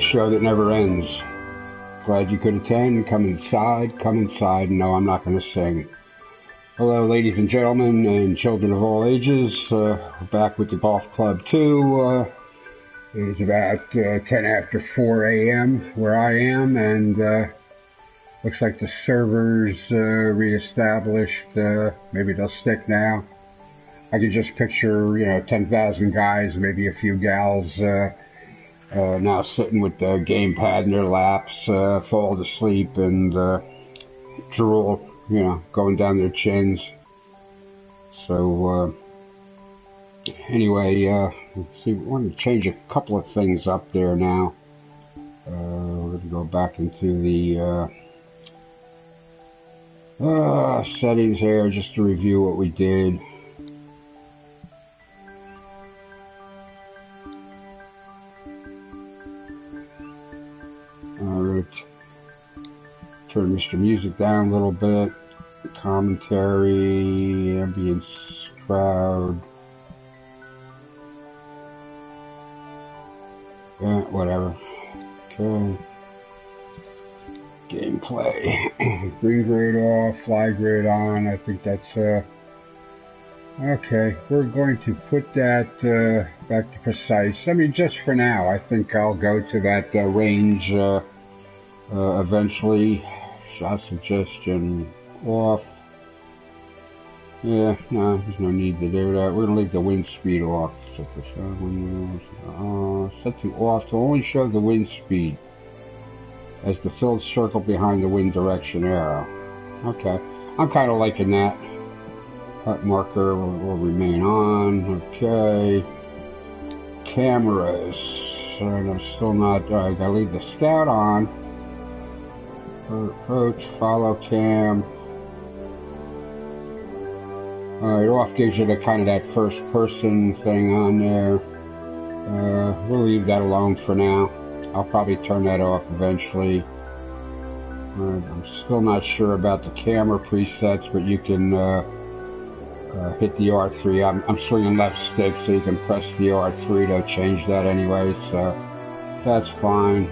show that never ends. Glad you could attend. Come inside, come inside. No, I'm not going to sing. Hello, ladies and gentlemen, and children of all ages. We're back with the Golf Club 2. It is about 10 after 4 a.m. where I am, and looks like the servers reestablished. Maybe they'll stick now. I can just picture, 10,000 guys, maybe a few gals, now sitting with the gamepad in their laps, fall asleep and drool, going down their chins. So, anyway, let's see, we want to change a couple of things up there now. We're going to go back into the settings here just to review what we did. Turn Mr. Music down a little bit. Commentary, ambience, crowd. Whatever. Okay. Gameplay. Green grade off, fly grade on. I think that's okay. We're going to put that back to precise. I mean, just for now. I think I'll go to that range eventually. Shot suggestion off. Yeah, no, there's no need to do that. We're going to leave the wind speed off. Set this set to off to only show the wind speed as the filled circle behind the wind direction arrow. Okay, I'm kind of liking that. Hut marker will remain on. Okay. Cameras. And I'm still not. I gotta leave the scout on. Approach, follow cam. Alright, off gives you the kind of that first person thing on there. We'll leave that alone for now. I'll probably turn that off eventually. I'm still not sure about the camera presets, but you can hit the R3. I'm swinging left stick, so you can press the R3 to change that anyway, so that's fine.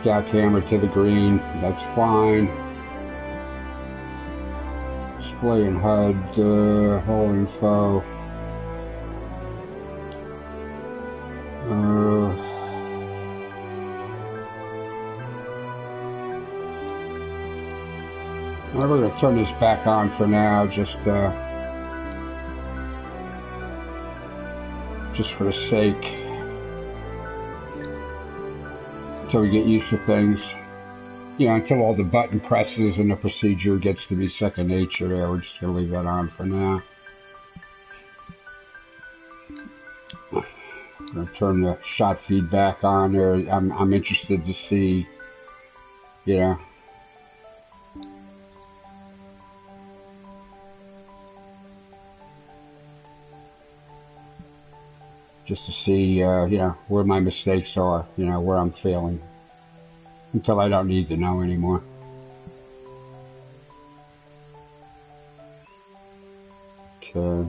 Scout camera to the green, that's fine. Display and HUD, whole info. We're going to turn this back on for now, just for the sake, until we get used to things. Until all the button presses and the procedure gets to be second nature there. We're just going to leave that on for now. I'm going to turn the shot feed back on there. I'm interested to see, just to see, where my mistakes are, where I'm failing, until I don't need to know anymore. Okay.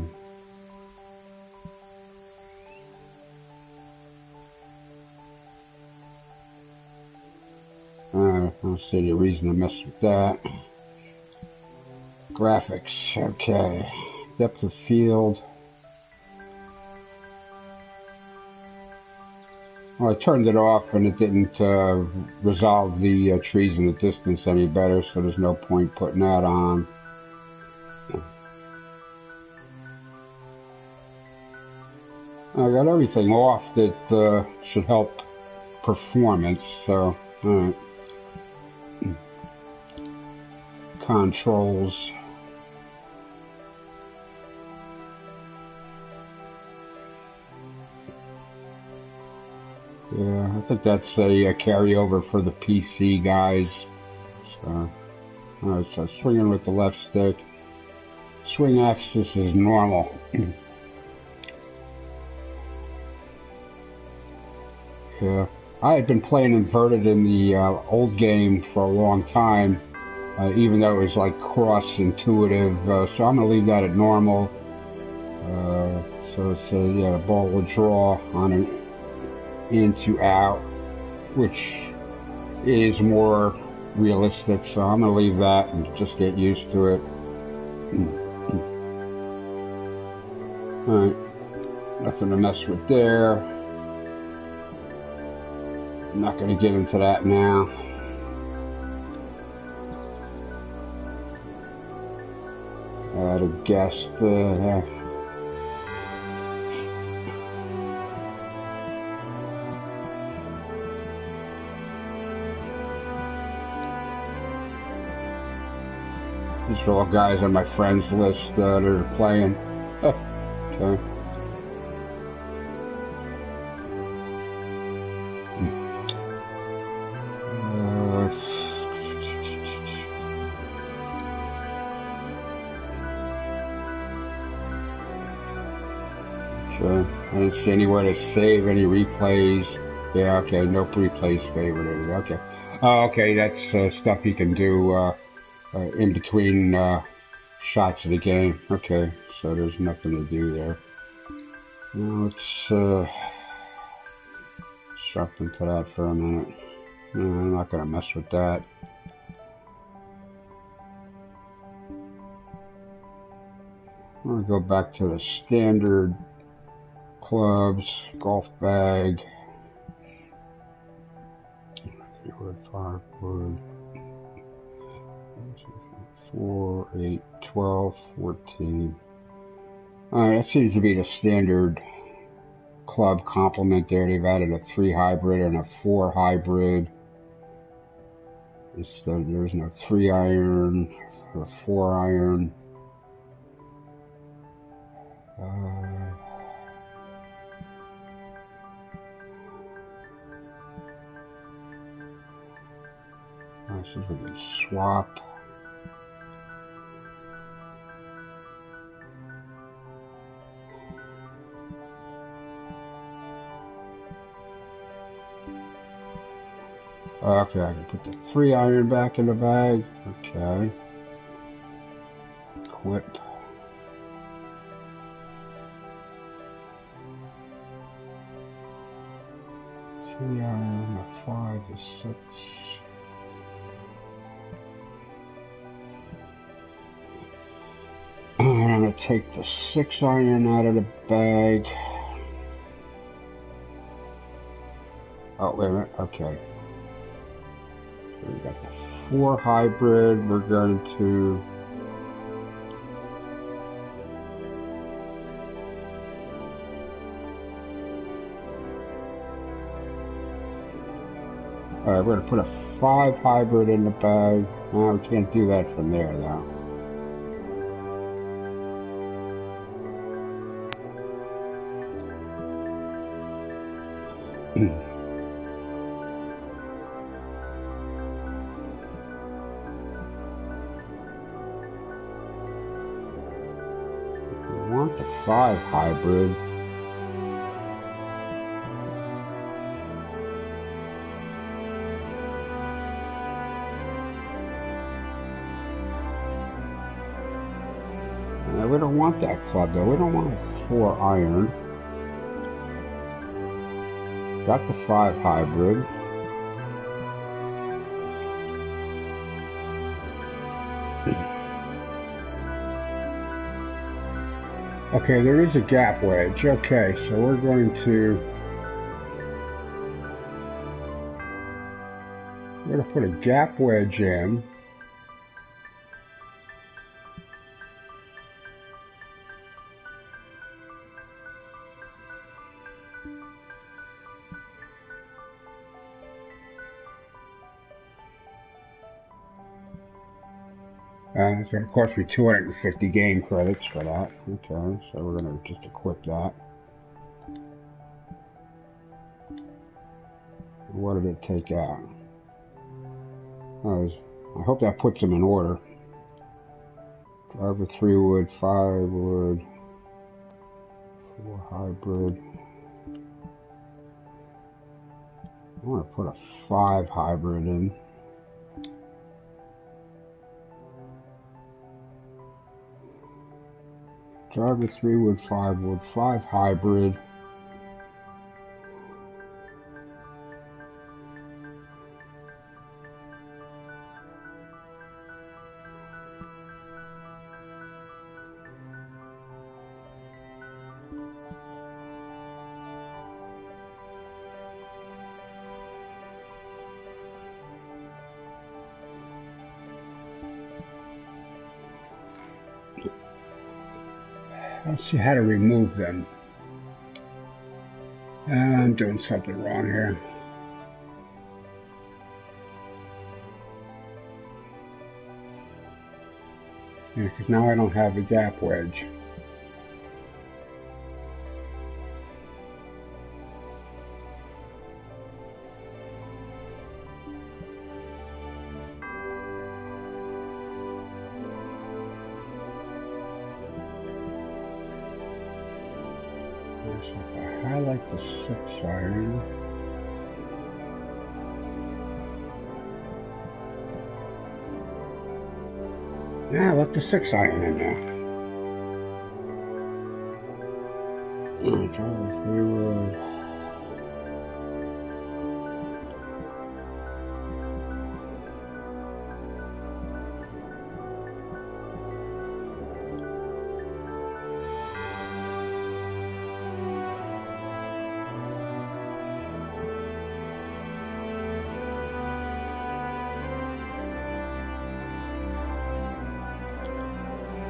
I don't see any reason to mess with that. Graphics, okay. Depth of field. Well, I turned it off and it didn't resolve the trees in the distance any better, so there's no point putting that on. I got everything off that should help performance, so, alright. Controls. Yeah, I think that's a carryover for the PC guys. So, alright, so swinging with the left stick. Swing axis is normal. Yeah, I had been playing inverted in the old game for a long time, even though it was like cross-intuitive. So I'm going to leave that at normal. So it's the ball will draw on an in to out. which is more realistic, so I'm going to leave that and just get used to it. Alright, nothing to mess with there. I'm not going to get into that now. I'd have guessed these are all guys on my friends list that are playing. Okay. I didn't see anywhere to save any replays. Yeah, okay, no replays favorited. Okay. Oh, okay, that's stuff you can do in between shots of the game. Okay, so there's nothing to do there. Now let's jump into that for a minute. No, I'm not going to mess with that. I'm going to go back to the standard clubs, golf bag, 5 wood, 4, 8, 12, 14. Alright, that seems to be the standard club complement there. They've added a 3 hybrid and a 4 hybrid. There's no 3 iron or 4 iron. Let's see if we can swap. Okay, I can put the 3 iron back in the bag. Okay. Equip. Three iron, a 5, a 6. I'm going to take the 6 iron out of the bag. Oh, wait a minute. Okay. So we got the 4 hybrid. We're going to... Alright, we're going to put a 5 hybrid in the bag. No, we can't do that from there, though. We want the 5 hybrid. We don't want that club though. We don't want a 4 iron. Got the 5 hybrid. Okay, there is a gap wedge. Okay, so we're going to put a gap wedge in. It's going to cost me 250 game credits for that. Okay, so we're going to just equip that. What did it take out? I hope that puts them in order. Driver 3 wood, 5 wood, 4 hybrid. I want to put a 5 hybrid in. Driver 3 wood, 5 wood, 5 hybrid. Let's see how to remove them. I'm doing something wrong here. Yeah, because now I don't have the gap wedge. So if I highlight the 6-iron, yeah, let the 6-iron in there. Reroad.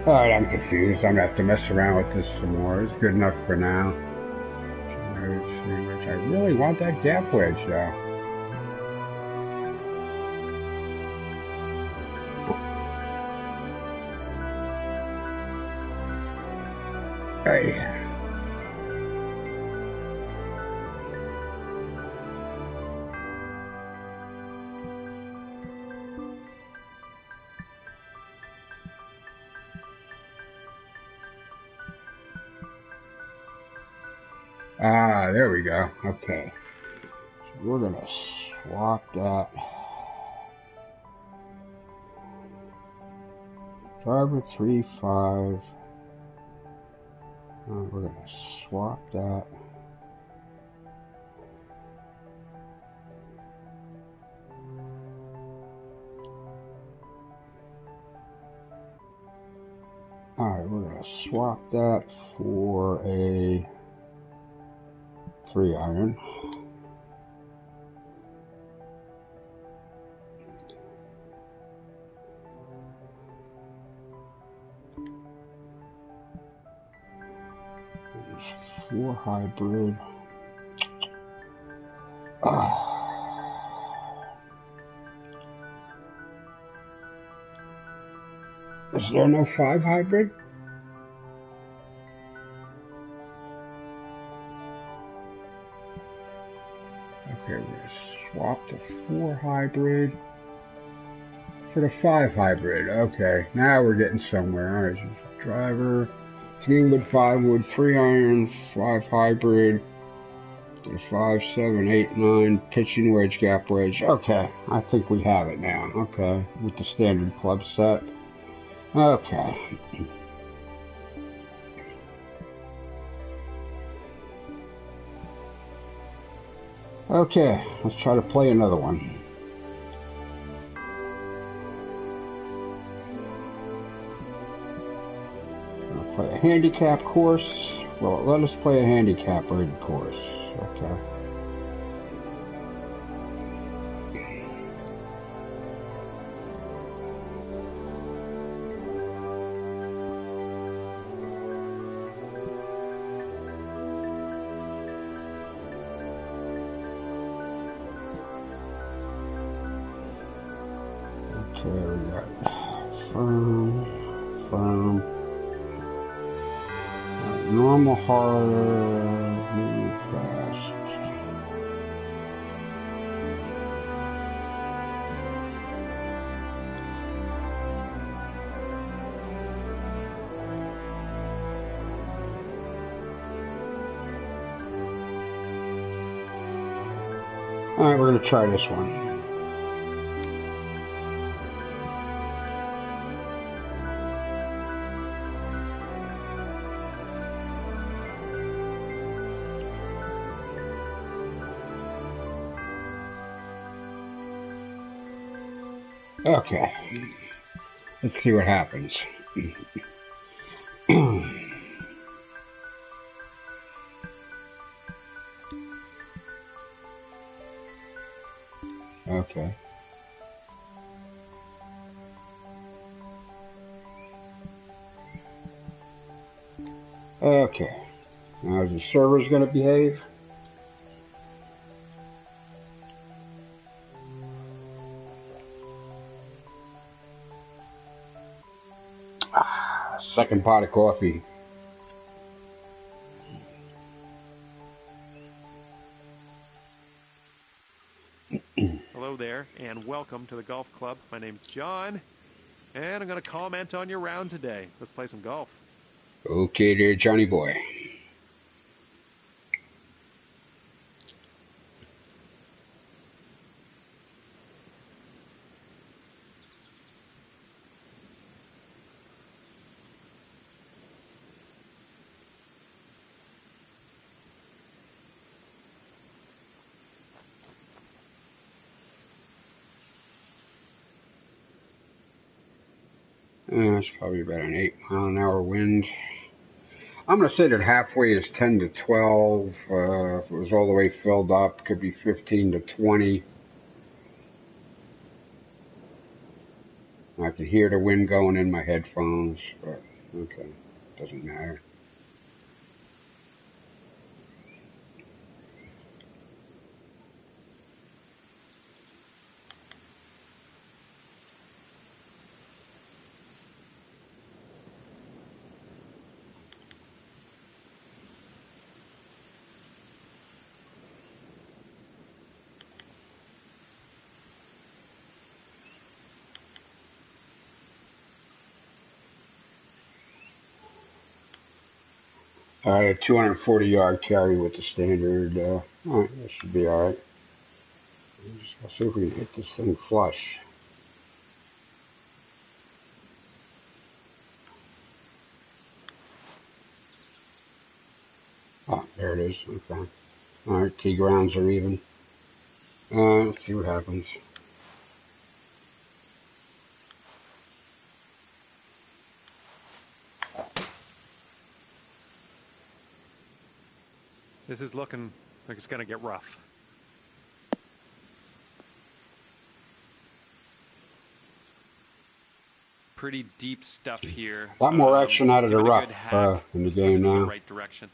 Alright, I'm confused. I'm gonna have to mess around with this some more. It's good enough for now. I really want that gap wedge though. Hey. Ah, there we go. Okay. So we're gonna swap that. Driver 3.5. We're gonna swap that. Alright, we're gonna swap that for a 3-iron. There's 4 hybrid. Is there no 5 hybrid? Okay, we're going to swap the 4 hybrid for the 5 hybrid. Okay, now we're getting somewhere. Alright, so driver, 3 wood, 5 wood, 3-iron, 5 hybrid, 5, 7, 8, 9, pitching wedge, gap wedge. Okay, I think we have it now. Okay, with the standard club set. Okay. Okay, let's try to play another one. I'll play a handicap course. Well, let us play a handicap rated course. Okay. Okay, we got firm, normal, hard, move fast. Alright, we're going to try this one. Okay, let's see what happens. Okay. Okay. Now is the server's going to behave? Second pot of coffee. Hello there, and welcome to the golf club. My name's John, and I'm going to comment on your round today. Let's play some golf. Okay there, Johnny boy. It's probably about an 8-mile-an-hour wind. I'm going to say that halfway is 10 to 12. If it was all the way filled up, could be 15 to 20. I can hear the wind going in my headphones, but okay, doesn't matter. I had a 240-yard carry with the standard. All right, that should be all right. Let's see if we can hit this thing flush. Oh, there it is. Okay. All right, tee grounds are even. Let's see what happens. This is looking like it's going to get rough. Pretty deep stuff here. A lot more action out of the Give it a good rough hack. in the It's moving game in the now. right direction.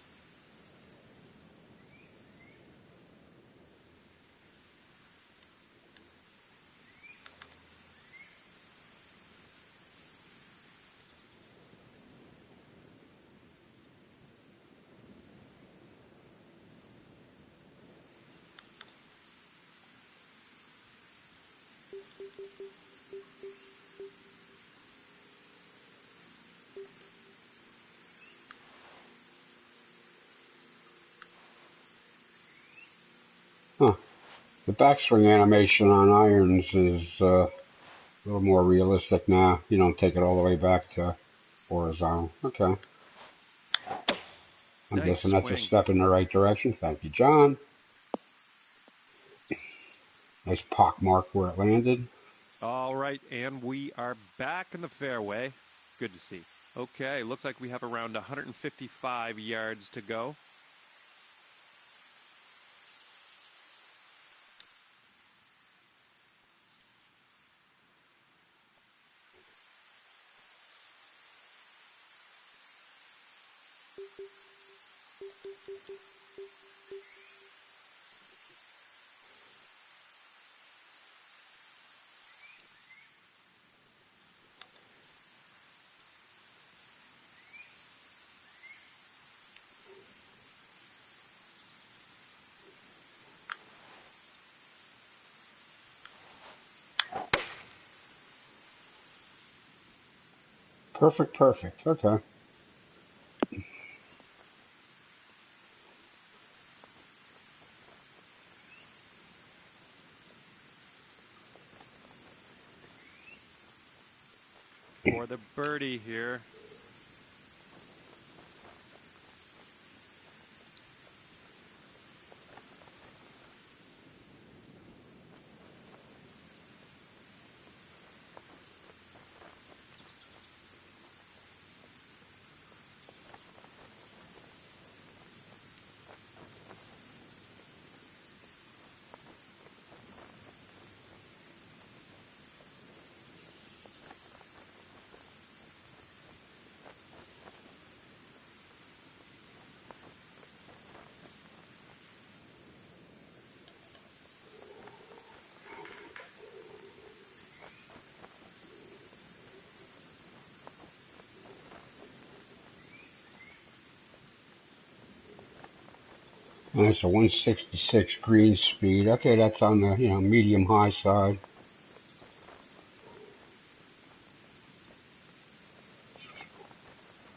Huh. The backswing animation on irons is a little more realistic now. You don't take it all the way back to horizontal. Okay. I'm Nice guessing that's a swing. step in the right direction. Thank you, John. Nice pock mark where it landed. All right, and we are back in the fairway. Good to see. Okay, looks like we have around 155 yards to go. Perfect, perfect. Okay. For the birdie here. And it's a 166 green speed. Okay, that's on the medium high side.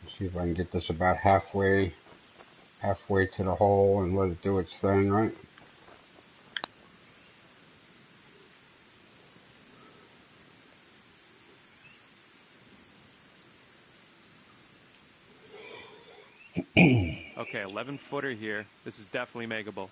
Let's see if I can get this about halfway to the hole and let it do its thing, right? Okay, 11-footer here. This is definitely makeable.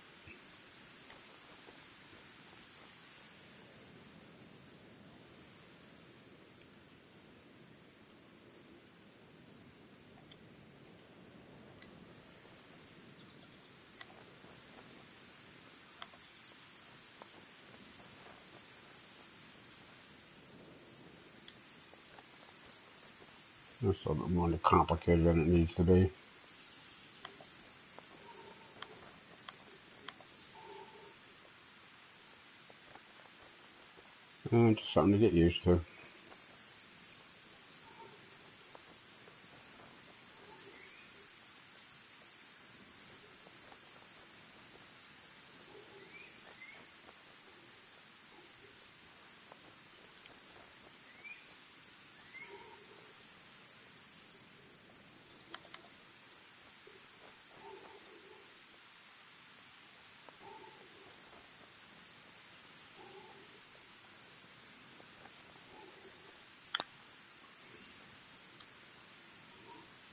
That's a little bit more complicated than it needs to be. And just something to get used to.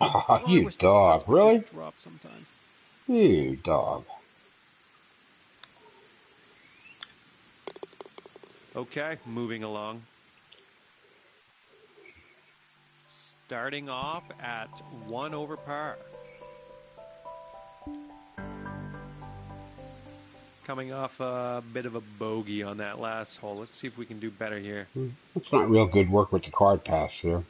Oh, Oh, I you wish the dog, putts would really? just drop sometimes. You dog. Okay, moving along. Starting off at 1 over par. Coming off a bit of a bogey on that last hole. Let's see if we can do better here. That's not real good work with the card pass here.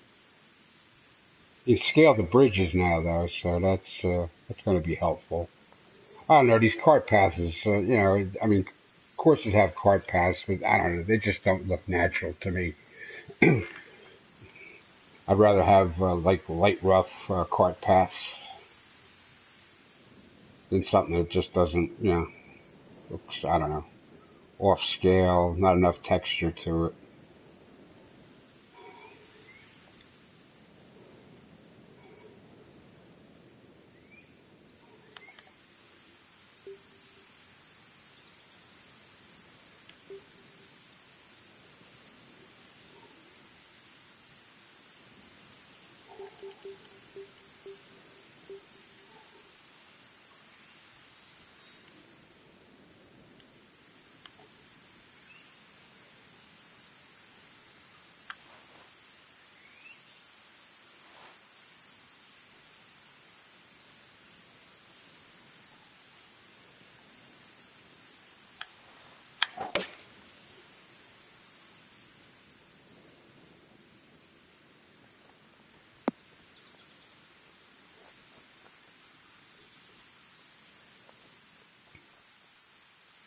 You scale the bridges now, though, so that's going to be helpful. I don't know, these card passes, I mean, courses have card paths, but I don't know, they just don't look natural to me. I'd rather have like light rough card paths than something that just doesn't, looks, I don't know, off scale, not enough texture to it.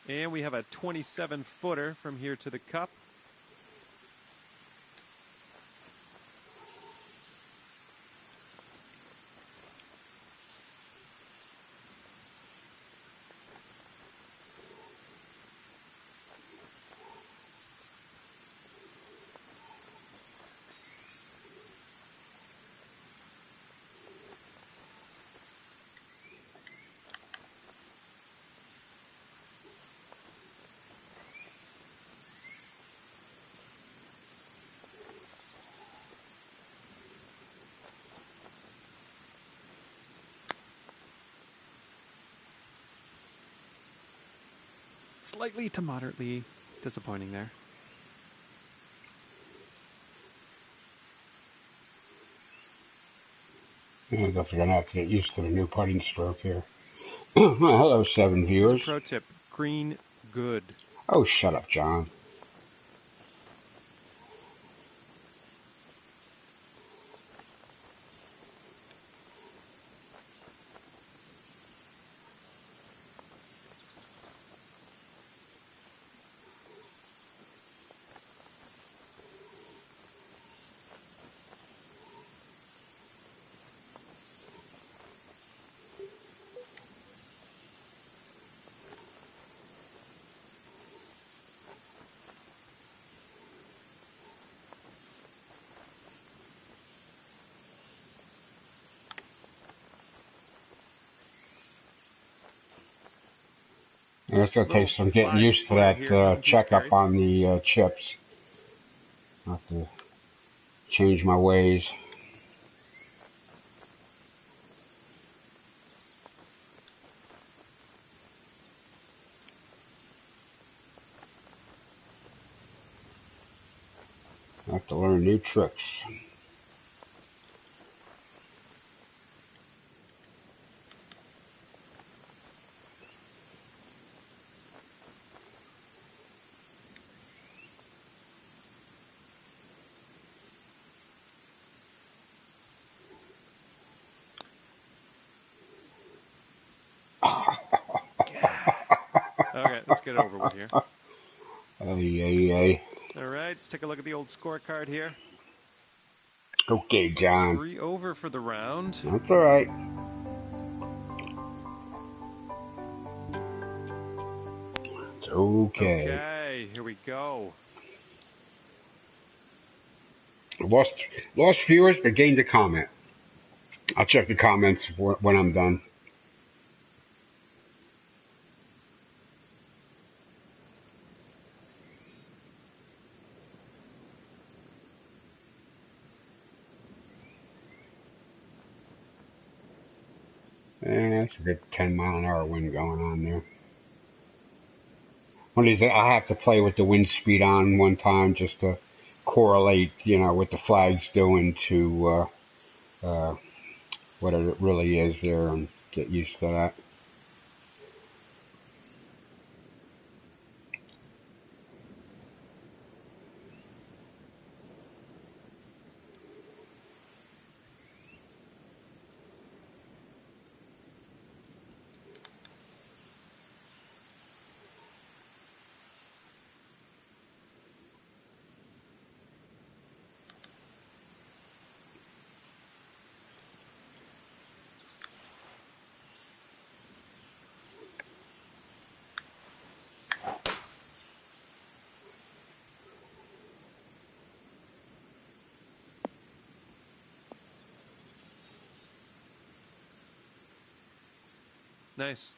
And we have a 27-footer from here to the cup. Slightly to moderately disappointing there. I guess we're going to have to get used to the new putting stroke here. Well, hello, 7 Here's a viewers. pro tip. Green good. Oh, shut up, John. And it's going to take some getting used to Five-footer here, that nothing too scary. checkup on the chips. I'll have to change my ways. I have to learn new tricks. Okay, let's get over with here. Ay. All right, let's take a look at the old scorecard here. Okay, John. 3 over for the round. That's all right. It's okay. Okay, here we go. Lost viewers, but gained a comment. I'll check the comments when I'm done. That's a good 10-mile-an-hour wind going on there. One of these, I have to play with the wind speed on one time just to correlate, what the flag's doing to what it really is there, and get used to that. Nice.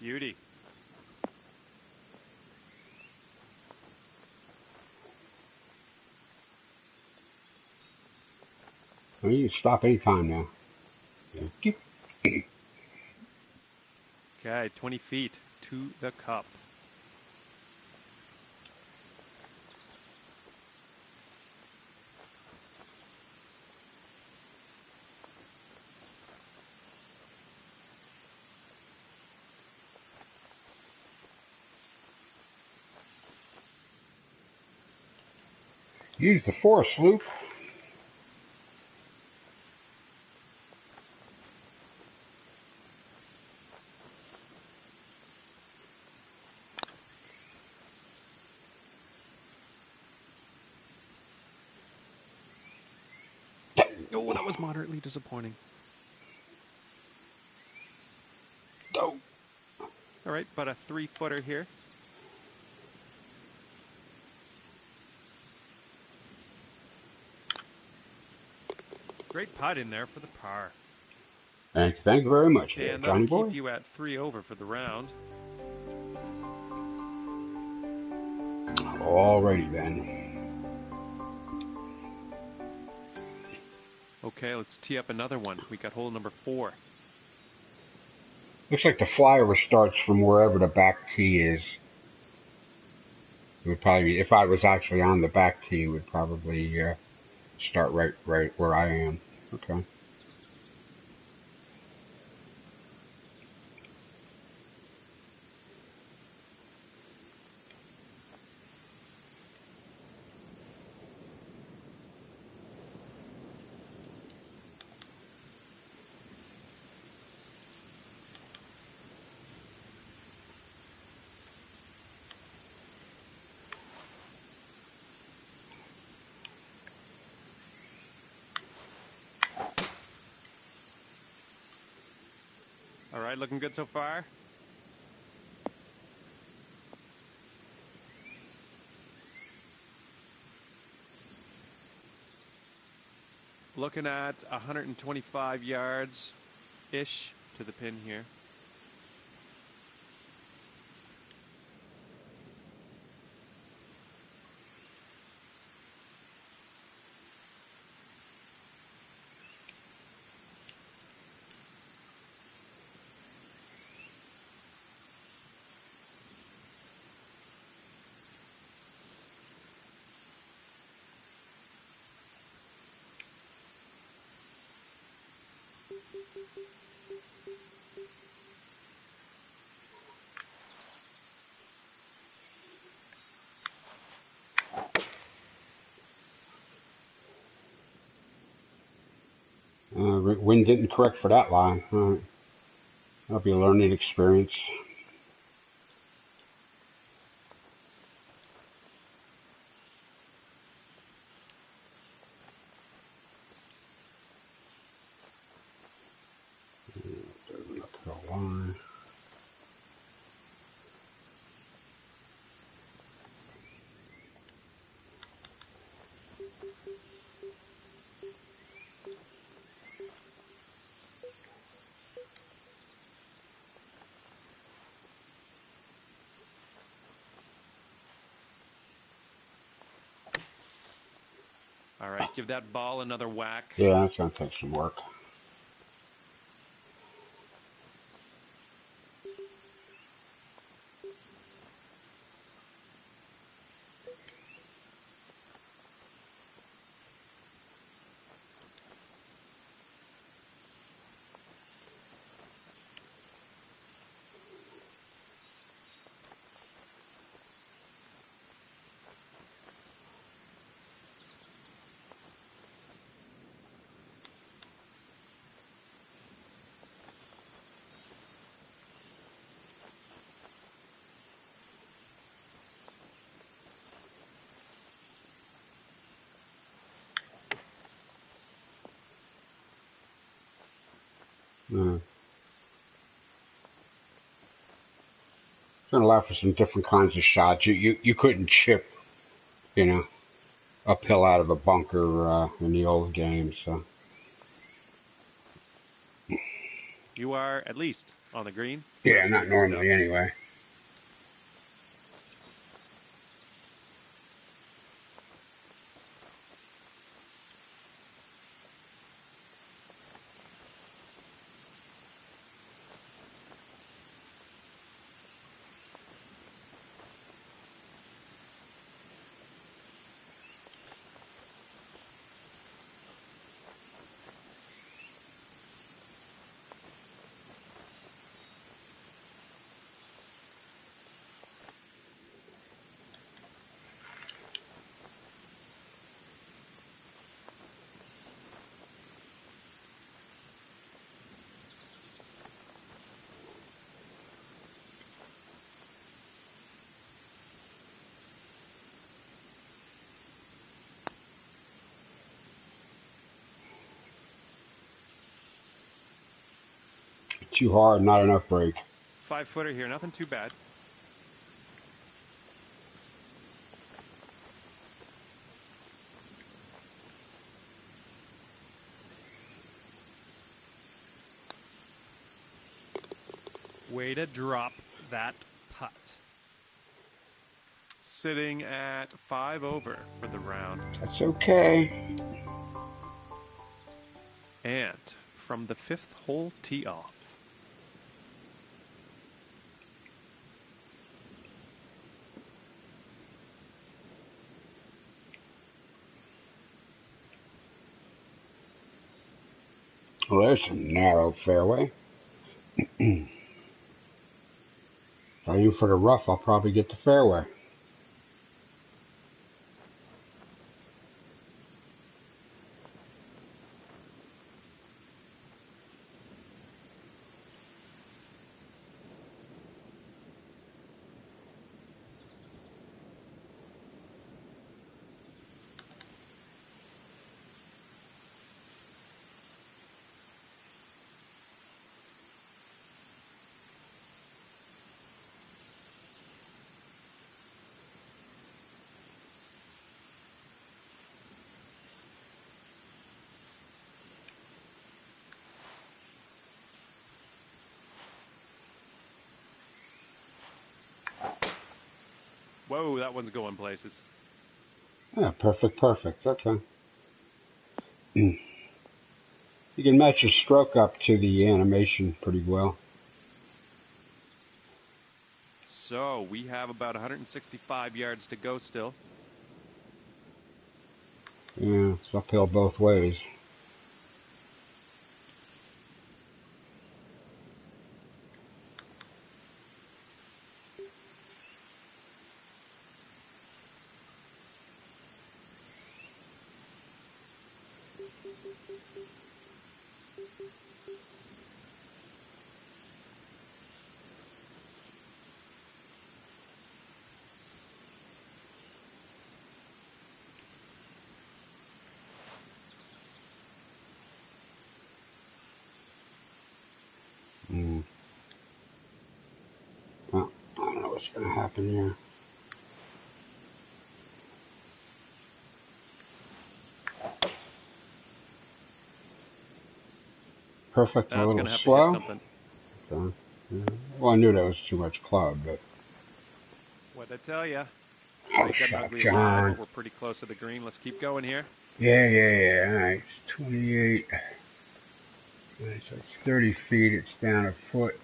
Beauty. Well, you can stop any time now. Okay, 20 feet to the cup. Use the force, Luke. Oh, that was moderately disappointing. Oh. All right, about a 3-footer here. Great putt in there for the par. Thank you very much, there, And that'll Johnny keep boy. you at 3 over for the round. Alrighty then. Okay, let's tee up another one. We got hole number 4. Looks like the flyover starts from wherever the back tee is. It would probably be, if I was actually on the back tee, it would probably start right where I am. Okay. All right, looking good so far? Looking at 125 yards-ish to the pin here. Wind didn't correct for that line. All right. That'll be a learning experience. Uphill line. All right, give that ball another whack. Yeah, that's going to take some work. It's going to allow for some different kinds of shots. You couldn't chip, you know, uphill out of a bunker in the old game. So You are at least on the green. yeah, That's not good stuff. normally anyway. Too hard, not enough break. 5-footer here, nothing too bad. Way to drop that putt. Sitting at 5 over for the round. That's okay. And from the 5th hole tee off. Well, there's some narrow fairway. If I aim for the rough, I'll probably get the fairway. Whoa, that one's going places. Yeah, perfect, perfect. Okay. You can match your stroke up to the animation pretty well. So we have about 165 yards to go still. Yeah, it's uphill both ways. Mm. Well, I don't know what's going to happen here. Perfect, a That's little going to have to hit slow. something. Okay. Yeah. Well, I knew that was too much club, but... What'd I tell you? Oh, Might get an shut up, ugly lie, John. but we're pretty close to the green. Let's keep going here. Yeah. All right, it's 28. All right, so it's 30 feet. It's down a foot.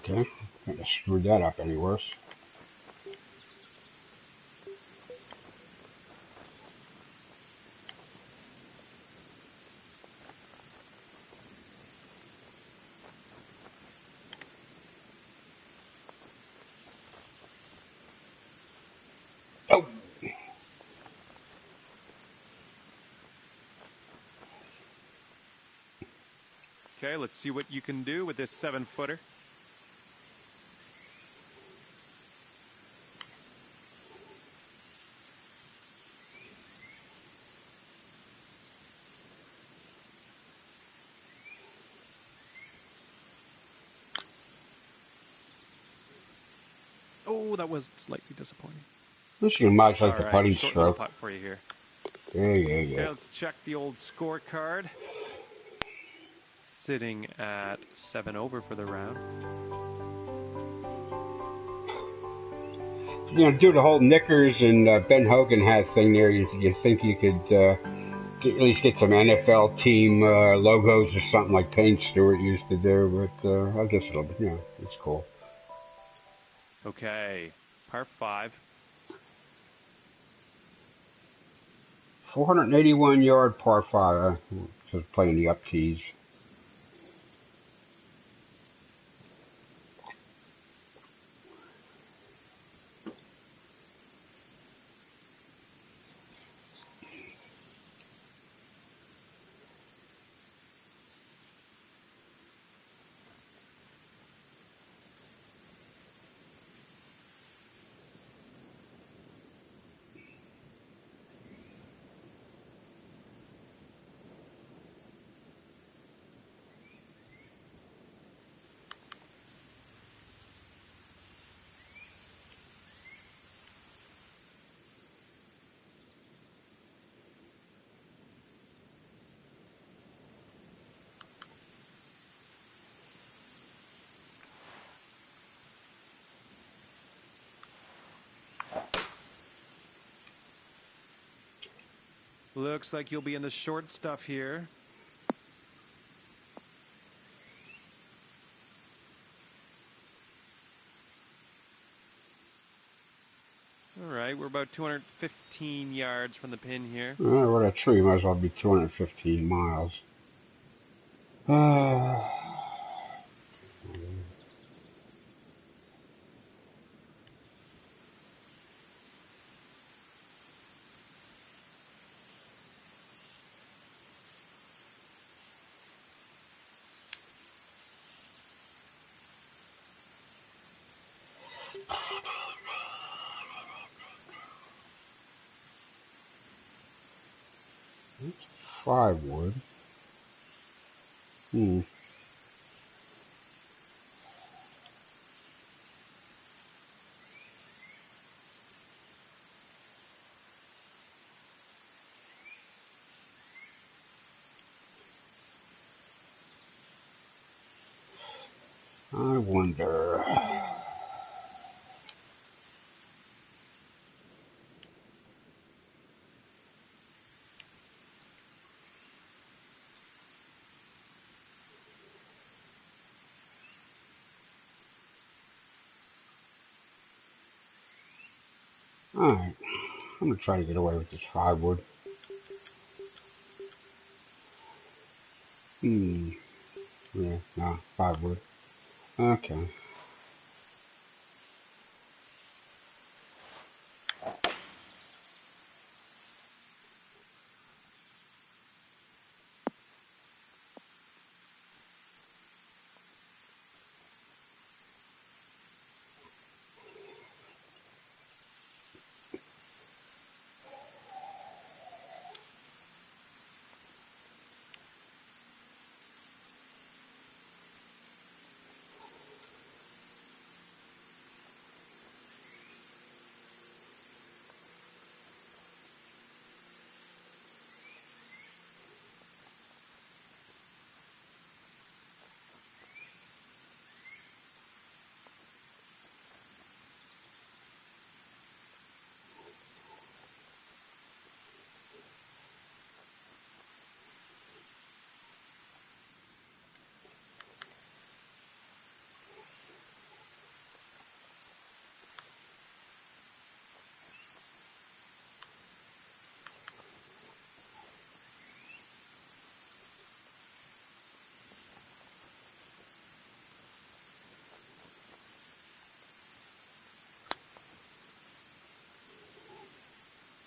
Okay, kind of screwed that up any worse. Oh, Okay, let's see what you can do with this 7-footer. Oh, that was slightly disappointing. at least you can modulate All the right, putting short little stroke. putt for you here. Yeah. Okay, let's check the old scorecard. Sitting at 7 over for the round. You know, do the whole Knickers and Ben Hogan hat thing there. You think you could at least get some NFL team logos or something like Payne Stewart used to do, but I guess it'll be, it's cool. Okay, par 5. 481-yard par 5. Just playing the up tees. Looks like you'll be in the short stuff here. All right, we're about 215 yards from the pin here. What a tree. Might as well be 215 miles. It's 5 wood. I wonder. Alright, I'm gonna try to get away with this 5 wood. Yeah, no, 5 wood. Okay.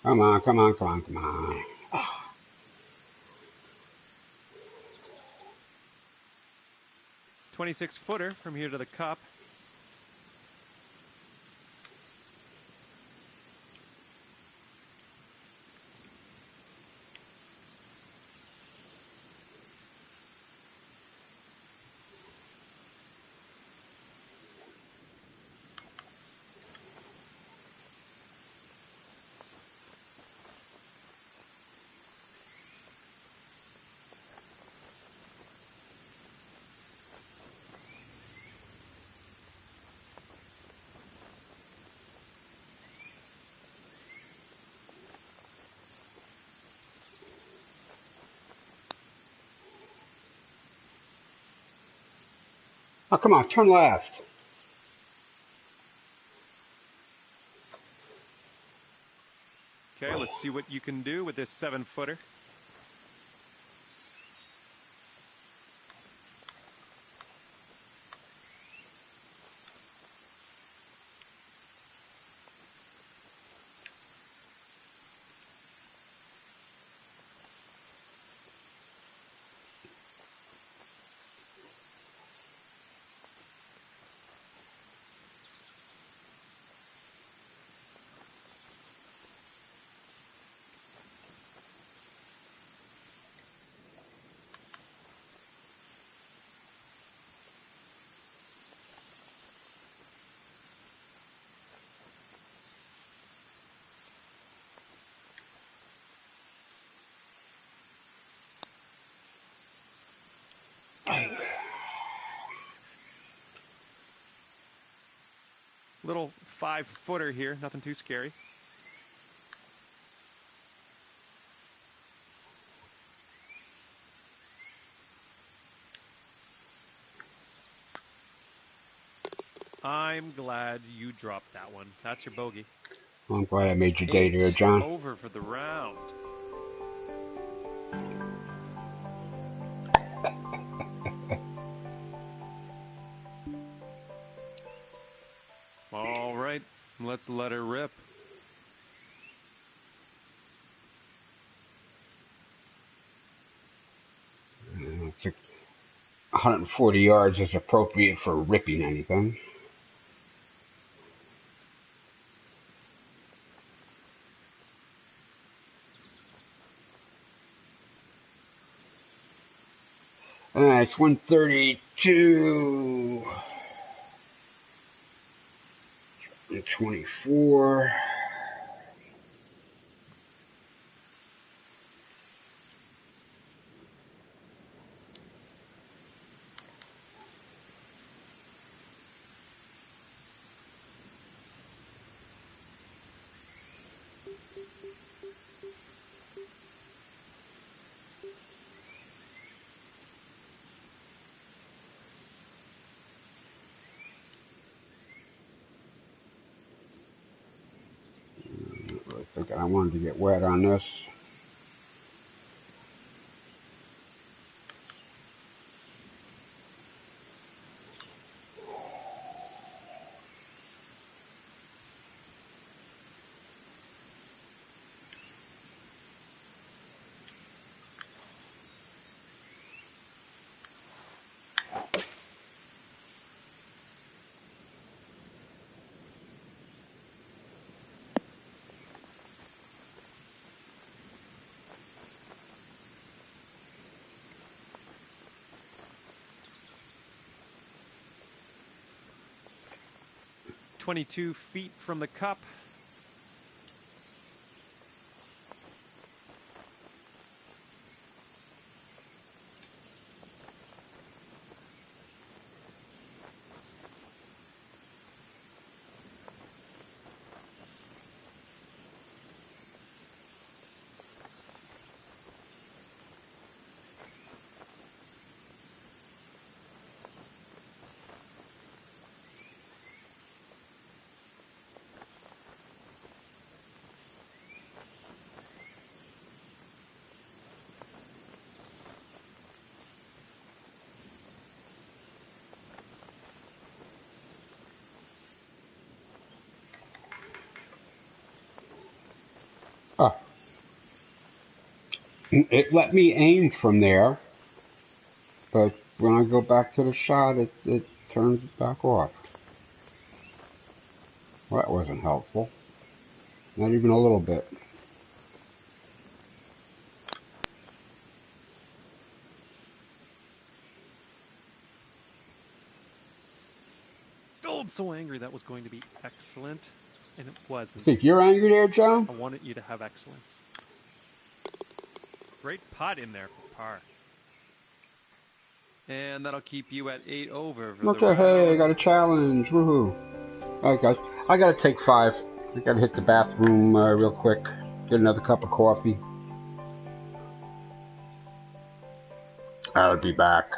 Come on, come on, come on, come on. 26-footer from here to the cup. Oh, come on, turn left. Okay, let's see what you can do with this 7-footer. Little 5-footer here, nothing too scary. I'm glad you dropped that one. That's your bogey. I'm glad I made your day 8 there, John. over for the round. All right, let's let her rip. It's 140 yards is appropriate for ripping anything. It's 132 and 24. Really thinking I wanted to get wet on this. "22 feet from the cup." Oh, it let me aim from there, but when I go back to the shot, it turns it back off. Well, that wasn't helpful. Not even a little bit. Oh, I'm so angry. That was going to be excellent, and it wasn't. Think you're angry there, John? I wanted you to have excellence. Great putt in there for par. And that'll keep you at 8 over for the Okay, hey, I round. got a challenge. Woohoo. Alright, guys. I gotta take 5. I gotta hit the bathroom real quick. Get another cup of coffee. I'll be back.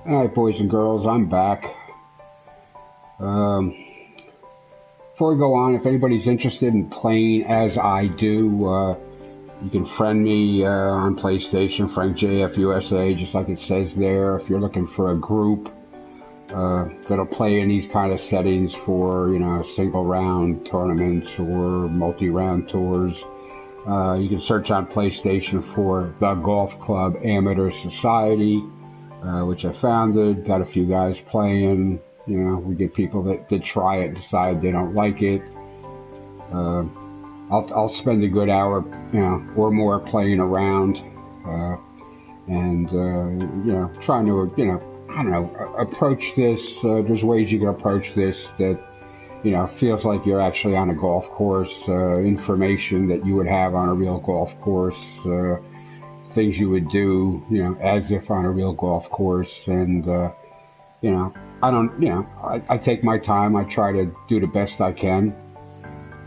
Alright, boys and girls, I'm back. Before we go on, if anybody's interested in playing as I do, you can friend me on PlayStation, frankjfUSA, just like it says there. If you're looking for a group that'll play in these kind of settings for, single round tournaments or multi-round tours, you can search on PlayStation for the Golf Club Amateur Society, which I founded. Got a few guys playing. We get people that try it and decide they don't like it. I'll spend a good hour, or more playing around, and trying to, I don't know, approach this. There's ways you can approach this that, feels like you're actually on a golf course. Information that you would have on a real golf course. Things you would do, as if on a real golf course. And, I don't, I take my time. I try to do the best I can.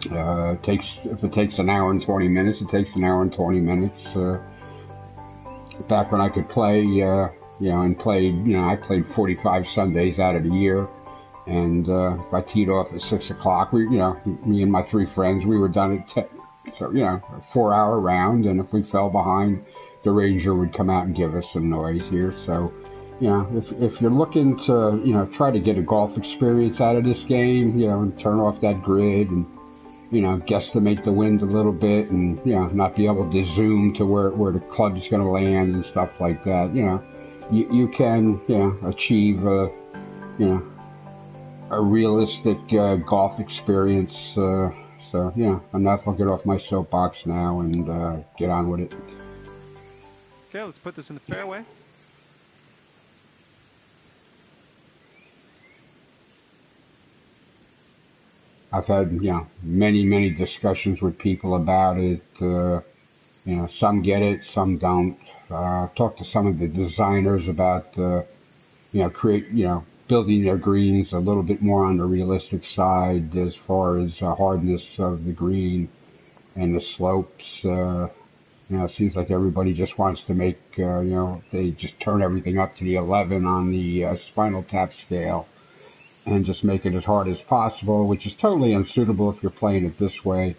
If it takes an hour and 20 minutes, it takes an hour and 20 minutes. Back when I could play, and played, I played 45 Sundays out of the year. And, if I teed off at 6 o'clock, me and my three friends, we were done at 10. So, a 4-hour round. And if we fell behind, the ranger would come out and give us some noise here. So, if you're looking to, try to get a golf experience out of this game, and turn off that grid and, guesstimate the wind a little bit and, not be able to zoom to where the club's going to land and stuff like that, you can, achieve, a realistic golf experience. So, enough. I'll get off my soapbox now and get on with it. Okay, let's put this in the fairway. I've had, many discussions with people about it. Some get it, some don't. Talk to some of the designers about, building their greens a little bit more on the realistic side as far as hardness of the green and the slopes. It seems like everybody just wants to make, they just turn everything up to the 11 on the Spinal Tap scale and just make it as hard as possible, which is totally unsuitable if you're playing it this way.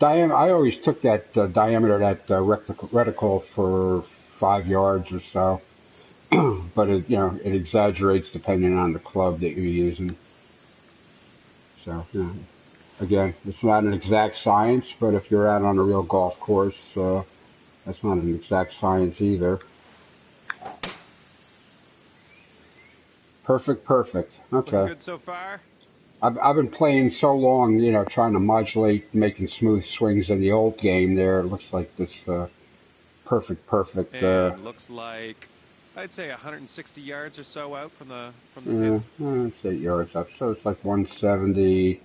I always took that diameter, that reticle for 5 yards or so, but it exaggerates depending on the club that you're using. So, again, it's not an exact science, but if you're out on a real golf course, that's not an exact science either. Perfect. Okay. Looking good so far? I've been playing so long, trying to modulate, making smooth swings in the old game there. It looks like this perfect. And looks like, I'd say 160 yards or so out from the pin. It's 8 yards up, so it's like 170.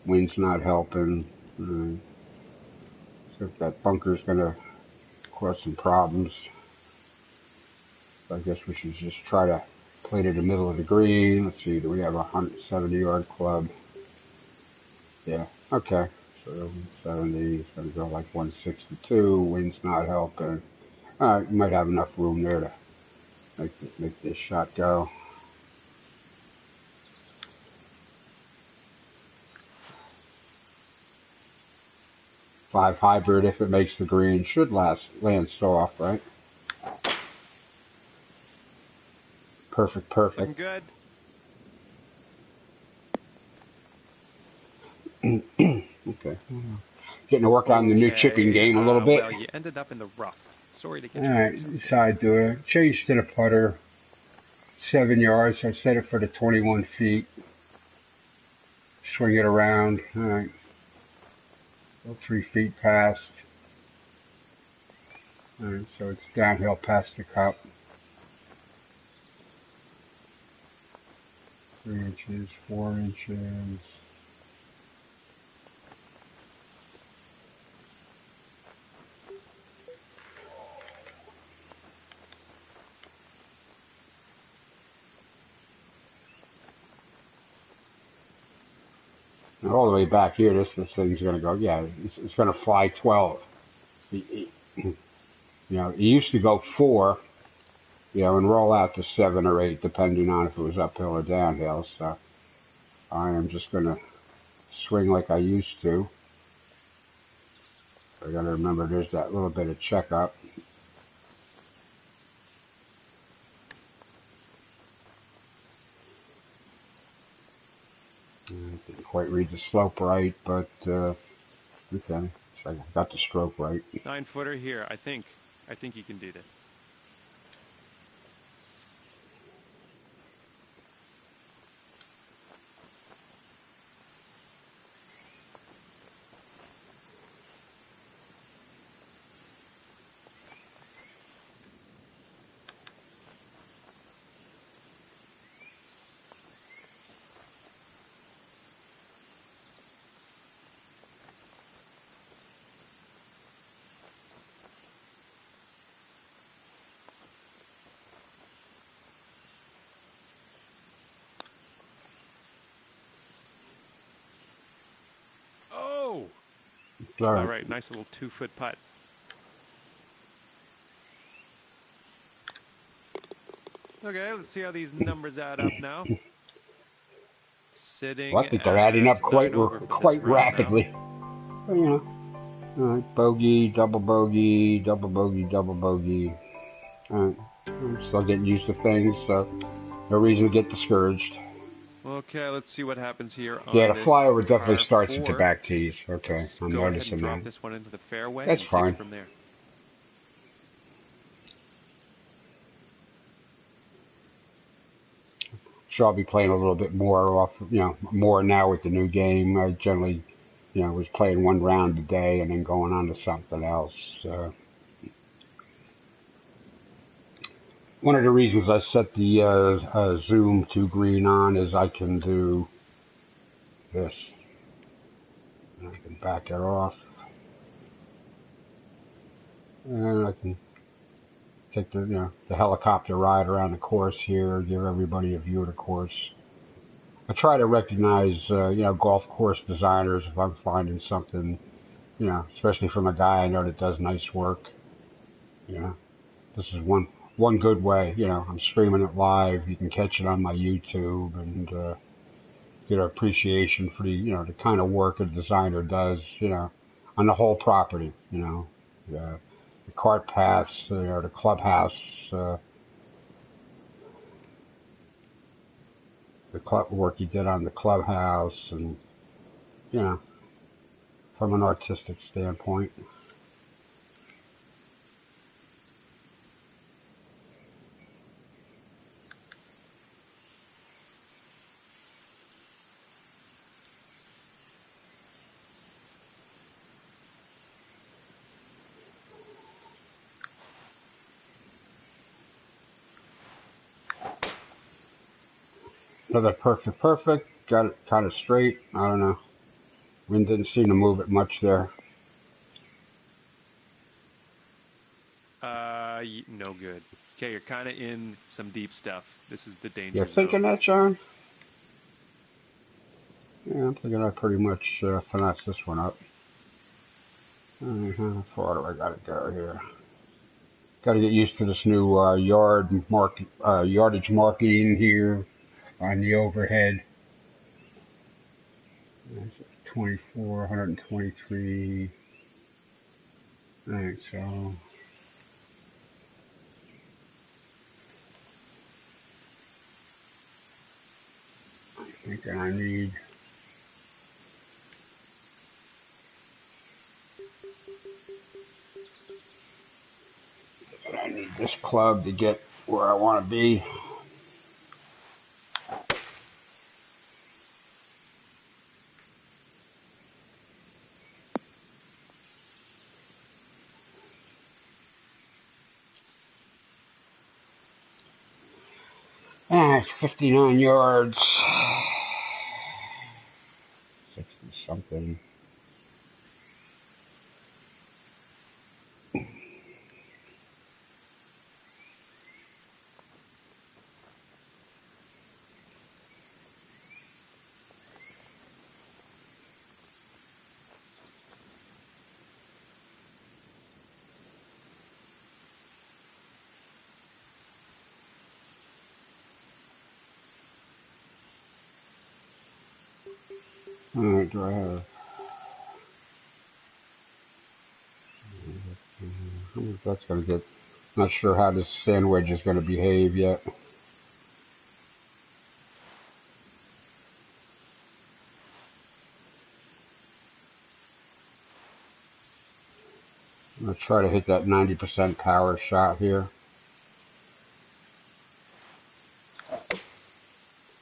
Wind's not helping. So that bunker's going to cause some problems. So I guess we should just try to play to the middle of the green. Let's see, do we have a 170-yard club? Yeah, okay. So 170, it's going to go like 162. Wind's not helping. All right, you might have enough room there to make this shot go. Five hybrid, if it makes the green, should land soft, right? Perfect. Looking good. Okay. Getting to work on the new chipping game a little bit. Well, you ended up in the rough. Sorry to get you. All right, decided to change to the putter. 7 yards. So I set it for the 21 feet. Swing it around. All right. 3 feet past. All right, so it's downhill past the cup. 3 inches, 4 inches. all the way back here, this thing's going to go, yeah, it's going to fly 12. You know, it used to go 4, you know, and roll out to 7 or 8, depending on if it was uphill or downhill. So I am just going to swing like I used to. I got to remember there's that little bit of checkup. I didn't quite read the slope right, but okay, so I got the stroke right. 9-footer here. I think you can do this. Oh! All All right. right, nice little 2-foot putt. Okay, let's see how these numbers add up now. Well, Sitting I think they're adding up at 9 over for this quite round now. rapidly. But, you know, all right, bogey, double bogey, double bogey, double bogey. All right, I'm still getting used to things, so no reason to get discouraged. Okay, let's see what happens here Yeah, on the this flyover definitely par starts at the 4. back tees. Okay, Let's I'm go ahead and noticing drop that. this one into the fairway That's and take it fine. from there. Sure, I'll be playing a little bit more off, you know, more now with the new game. I generally, you know, was playing one round a day and then going on to something else. One of the reasons I set the zoom to green on is I can do this. And I can back it off, and I can take the, you know, the helicopter ride around the course here, give everybody a view of the course. I try to recognize, you know, golf course designers if I'm finding something, you know, especially from a guy I know that does nice work. You know, this is one good way. You know, I'm streaming it live. You can catch it on my YouTube and get an appreciation for the, you know, the kind of work a designer does. You know, on the whole property. You know, the cart paths, you know, the clubhouse. The club work he did on the clubhouse, and you know, from an artistic standpoint. Another perfect. Got it kind of straight. I don't know. Wind didn't seem to move it much there. No good. Okay, you're kind of in some deep stuff. This is the You're danger zone. thinking that, John? Yeah, I'm thinking I pretty much finessed this one up. How far do I gotta go here? Gotta get used to this new yardage marking here on the overhead. 24, 123. Alright, so I think I need this club to get where I want to be. Ah, 59 yards. 60 something. Alright, do I have... I wonder if that's going to get... Not sure how this sand wedge is going to behave yet. I'm going to try to hit that 90% power shot here.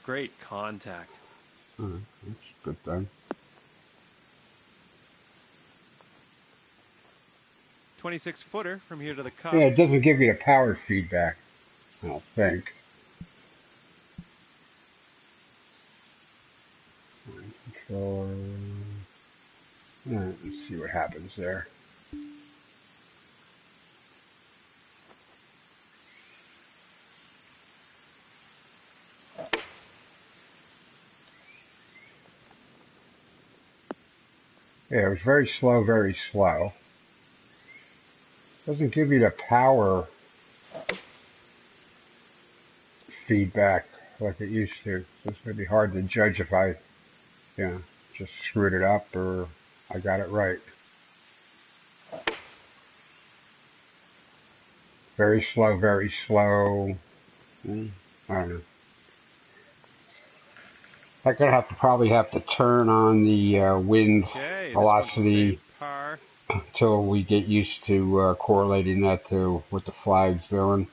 Great contact. Alright, that's a good thing. 26-footer from here to the cup. Yeah, it doesn't give you the power feedback, I don't think. Controller. Alright, let's see what happens there. Yeah, it was very slow, very slow. Doesn't give you the power feedback like it used to. So it's going to be hard to judge if I, just screwed it up or I got it right. Very slow, very slow. I don't know. I'm going to probably have to turn on the wind velocity until we get used to correlating that to what the flag's doing.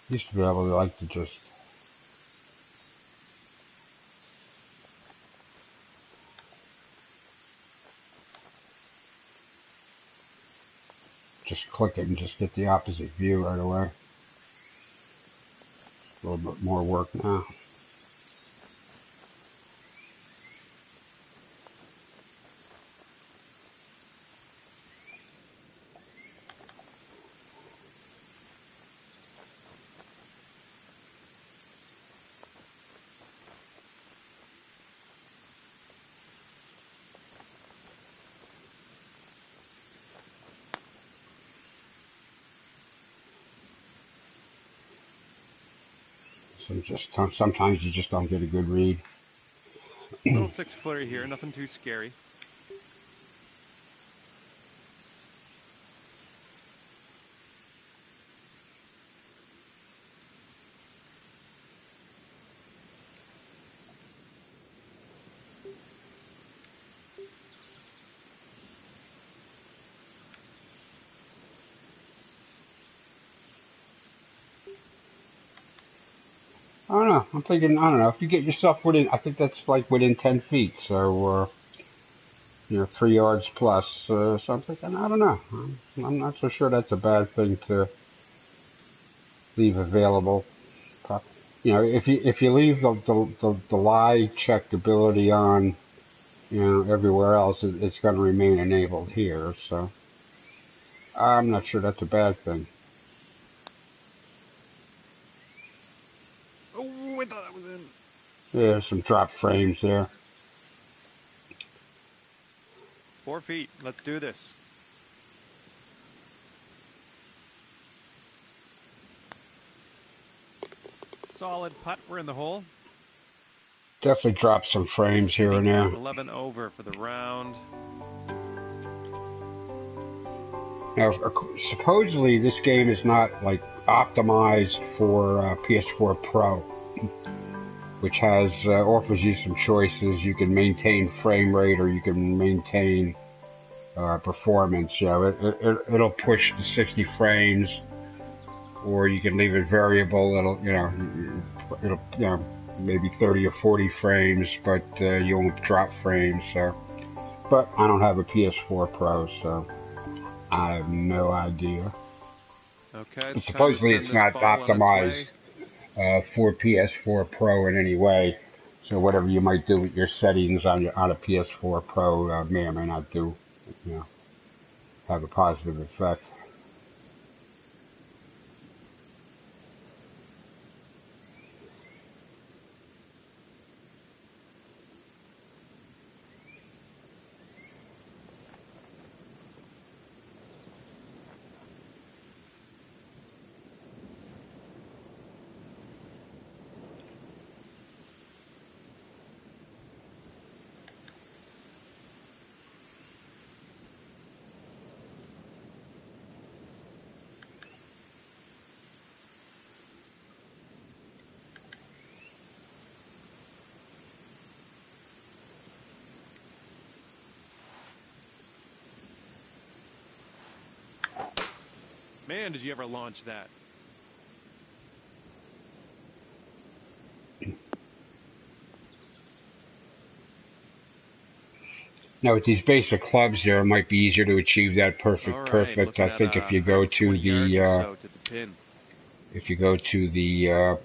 Used to be able to like to just click it and just get the opposite view right away. A little bit more work now. So sometimes you just don't get a good read. Little 6-footer here, nothing too scary. I don't know. I'm thinking, I don't know. If you get yourself within, I think that's like within 10 feet. So, 3 yards plus. So I'm thinking, I don't know. I'm not so sure that's a bad thing to leave available. If you leave the lie check ability on, everywhere else, it's going to remain enabled here. So I'm not sure that's a bad thing. Oh, I thought that was in. Yeah, some drop frames there. 4 feet. Let's do this. Solid putt. We're in the hole. Definitely dropped some frames here and Sitting there. at 11 over for the round. Now, supposedly this game is not like optimized for PS4 Pro, which offers you some choices. You can maintain frame rate, or you can maintain performance. It'll push to 60 frames, or you can leave it variable. It'll maybe 30 or 40 frames, but you won't drop frames. So, but I don't have a PS4 Pro, so I have no idea. Okay, But supposedly it's not optimized for PS4 Pro in any way. So whatever you might do with your settings on a PS4 Pro may or may not have a positive effect. Man, did you ever launch that? Now with these basic clubs here, it might be easier to achieve that All perfect right, perfect. looking I at think if you go to 120 yards or the so to the pin.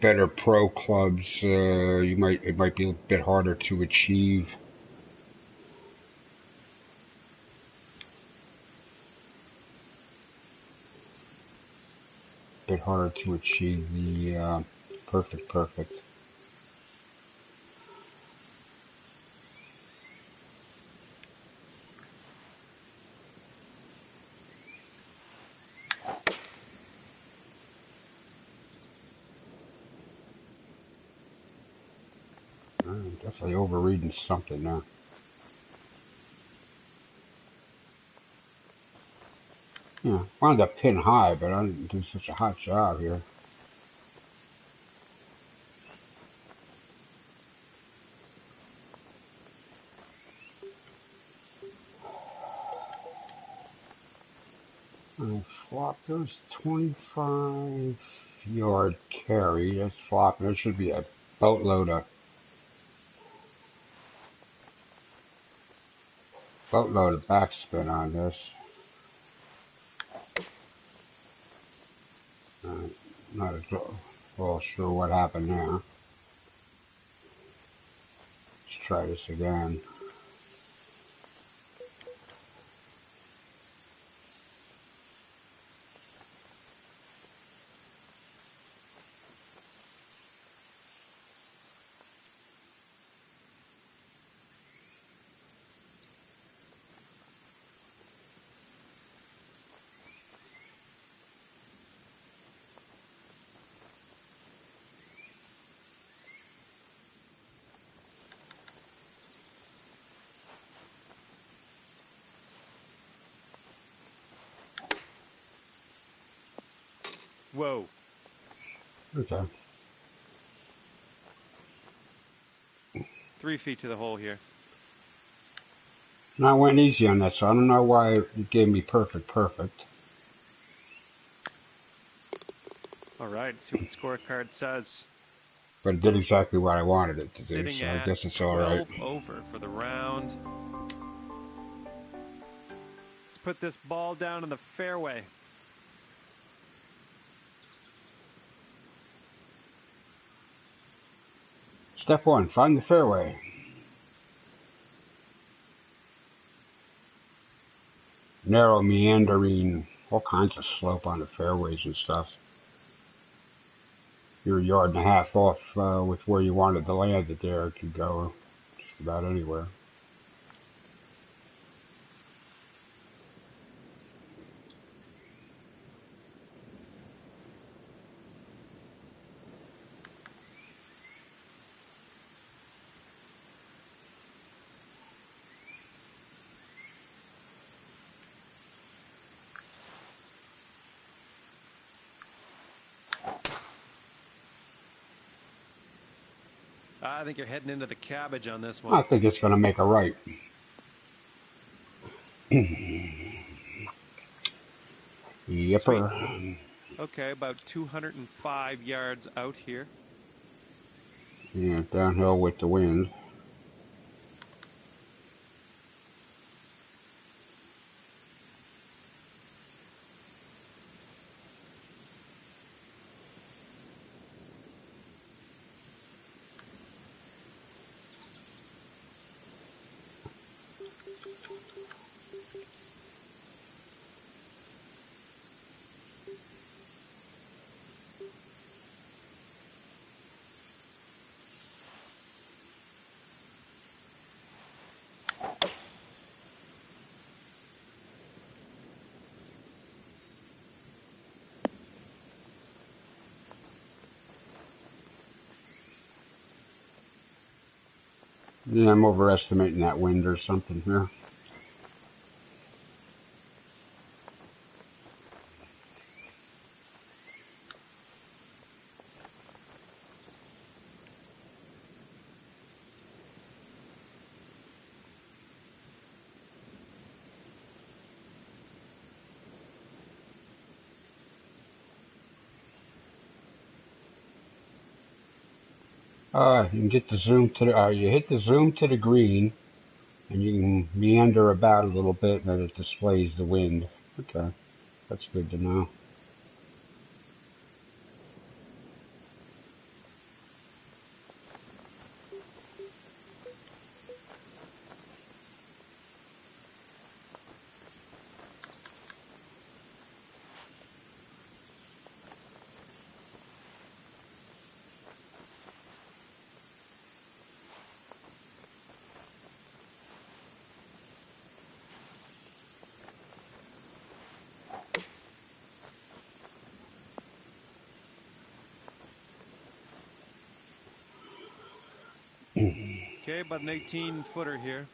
better pro clubs, it might be a bit harder to achieve. Bit harder to achieve the perfect. I'm definitely overreading something now. Yeah, wanted to pin high, but I didn't do such a hot job here. I flopped those 25-yard carry. That's flopping. There should be a boatload of backspin on this. Not at all sure what happened there. Let's try this again. Whoa. Okay. 3 feet to the hole here. Now I went easy on that, so I don't know why it gave me perfect. All right, let's see what the scorecard says. But it did exactly what I wanted it to do, Sitting so I at guess it's all right. 12 over for the round. Let's put this ball down in the fairway. Step one, find the fairway. Narrow, meandering, all kinds of slope on the fairways and stuff. You're a yard and a half off with where you wanted to land it there. It could go just about anywhere. I think you're heading into the cabbage on this one. I think it's going to make a right. Sweet. Yepper. Okay, about 205 yards out here. Yeah, downhill with the wind. Yeah, I'm overestimating that wind or something here. You can get the zoom to the, you hit the zoom to the green, and you can meander about a little bit, and it displays the wind. Okay, that's good to know. Okay, about an 18-footer here.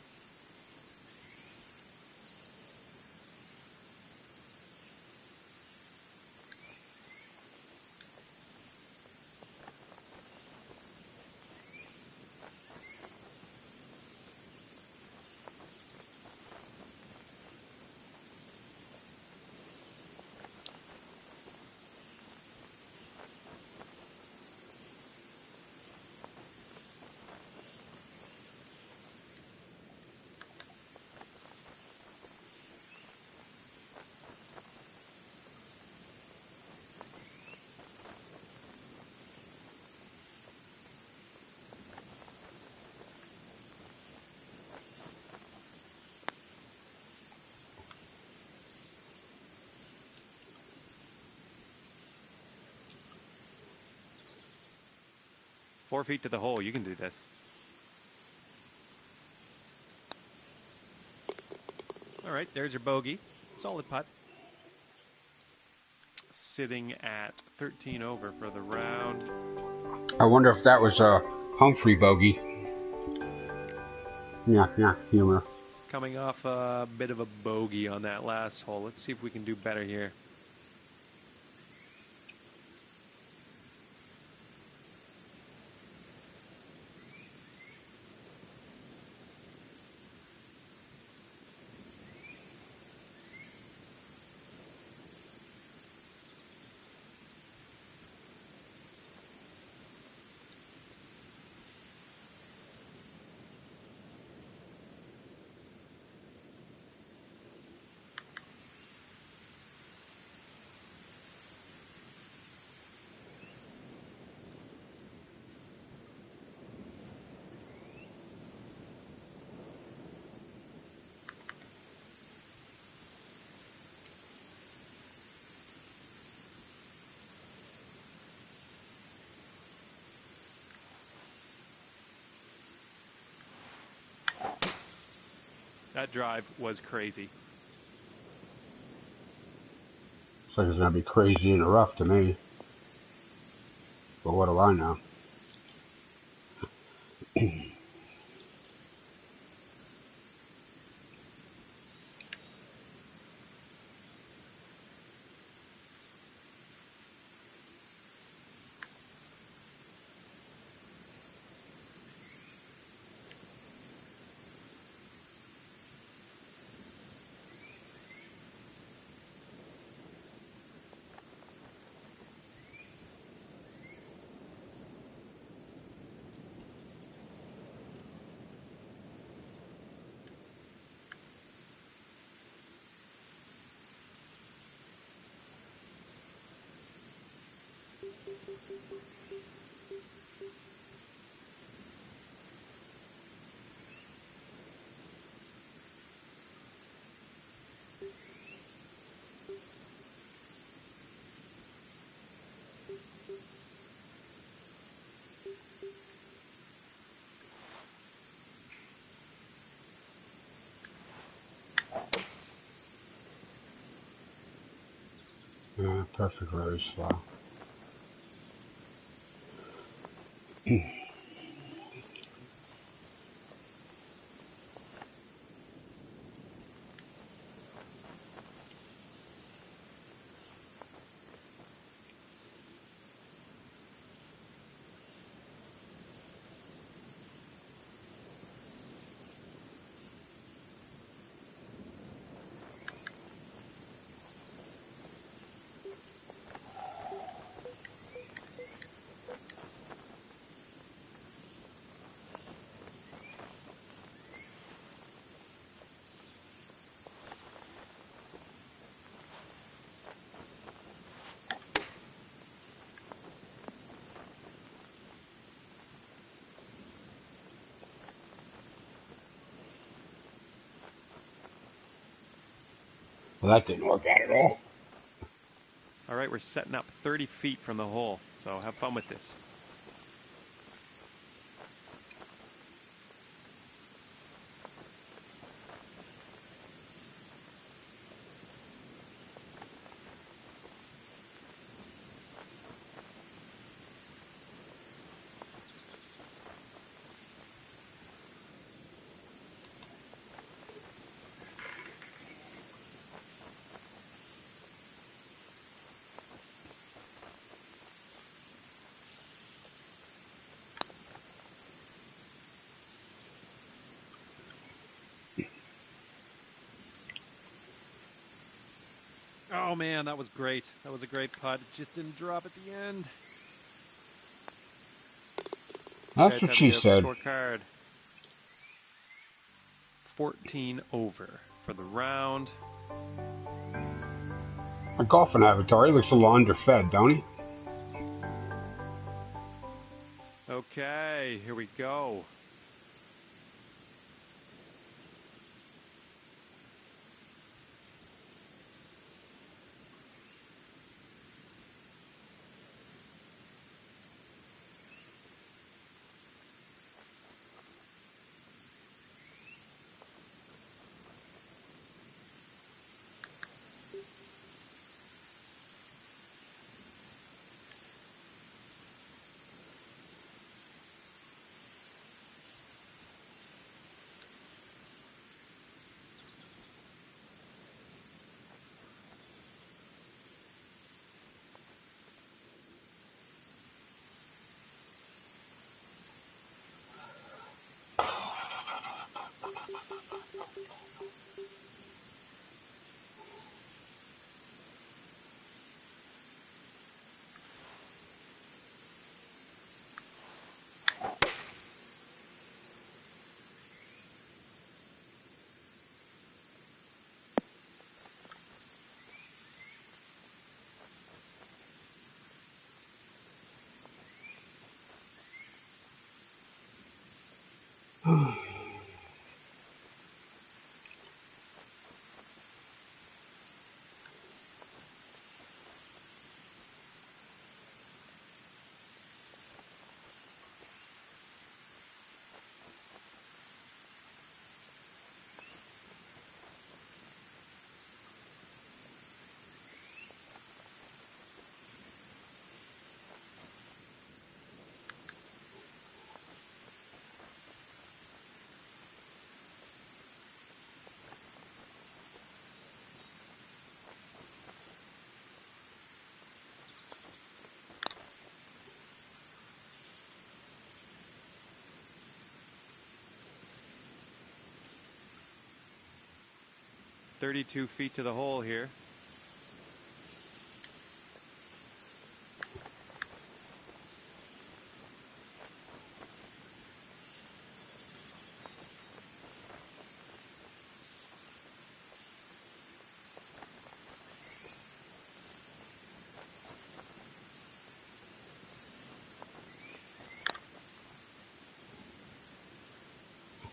Four feet to the hole. You can do this. All right, there's your bogey. Solid putt. Sitting at 13 over for the round. I wonder if that was a Humphrey bogey. Yeah, humor. Coming off a bit of a bogey on that last hole. Let's see if we can do better here. That drive was crazy. Looks like it's gonna be crazy in the rough to me. But what do I know? Yeah, perfect, very slow. Well, that didn't work out at all. All right, we're setting up 30 feet from the hole, so have fun with this. Oh man, that was great. That was a great putt. It just didn't drop at the end. That's Okay, what time to she get out the said. scorecard. 14 over for the round. My golfing avatar, he looks a little underfed, don't he? Okay, here we go. Oh. 32 feet to the hole here.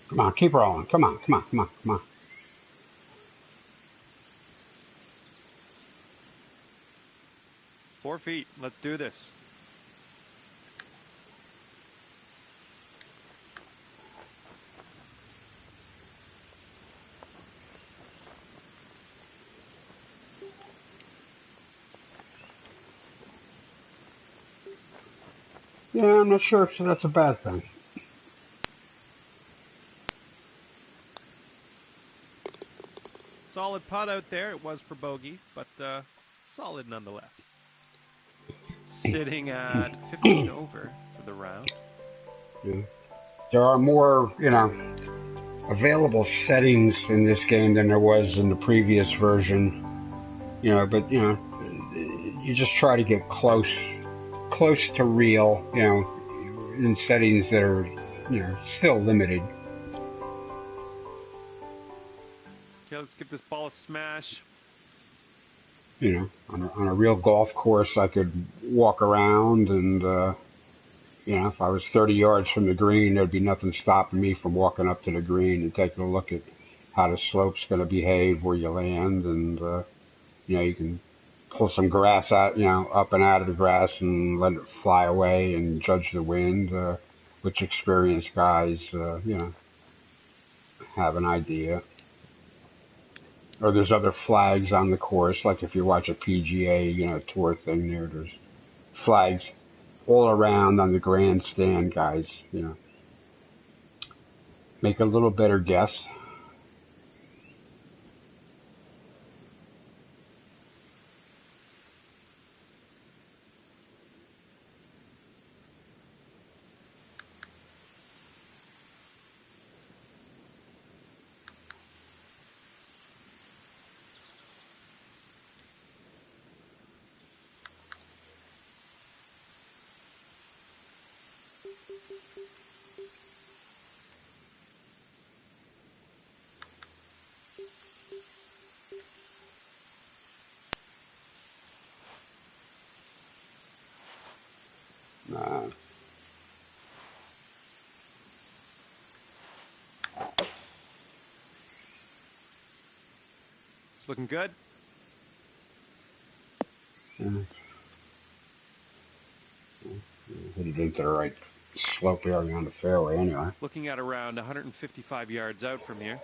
Come on, keep rolling. Come on, come on, come on, come on. 4 feet. Let's do this. Yeah, I'm not sure if that's a bad thing. Solid putt out there. It was for bogey, but solid nonetheless. Sitting at 15 over for the round. Yeah. There are more, available settings in this game than there was in the previous version. But you just try to get close to real, in settings that are, still limited. Okay, let's give this ball a smash. On a real golf course, I could walk around and, if I was 30 yards from the green, there'd be nothing stopping me from walking up to the green and taking a look at how the slope's going to behave where you land, and you can pull some grass out, up and out of the grass and let it fly away and judge the wind, which experienced guys, have an idea. Or there's other flags on the course, like if you watch a PGA, tour thing there's flags all around on the grandstand, guys, make a little better guess. Uh, It's looking good. Hit it into the right slope area on the fairway anyway. Looking at around 155 yards out from here.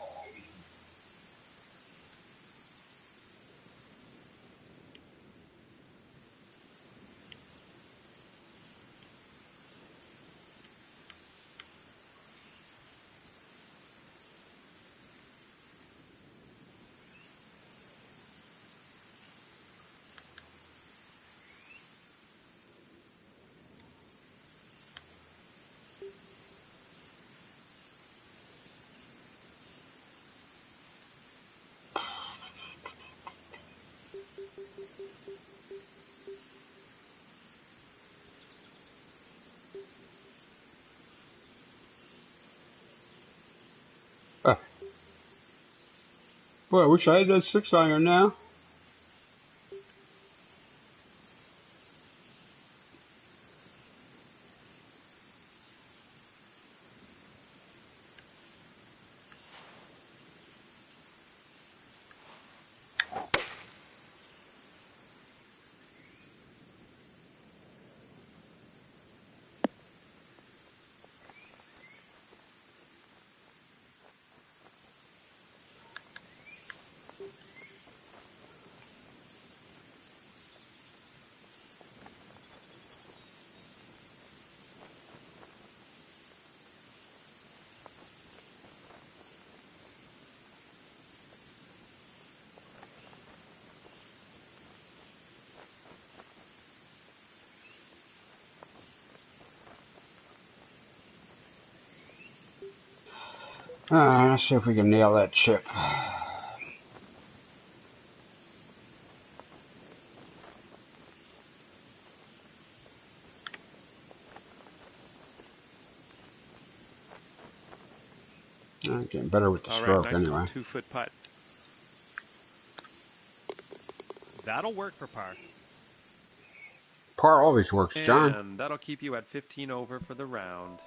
Boy, I wish I had that 6-iron now. Let's see if we can nail that chip. Getting better with the All right, stroke nice little anyway. 2-foot putt. That'll work for par. Par always works, John. And that'll keep you at 15 over for the round.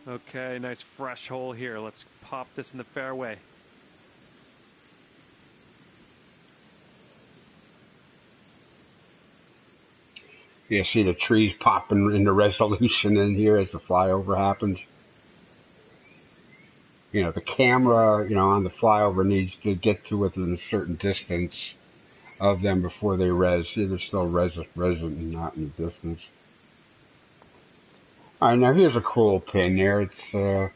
Okay, nice fresh hole here. Let's pop this in the fairway. You see the trees popping into resolution in here as the flyover happens. The camera, on the flyover needs to get to within a certain distance of them before they res. They're still resident, not in the distance. All right, now here's a cool pin there. It's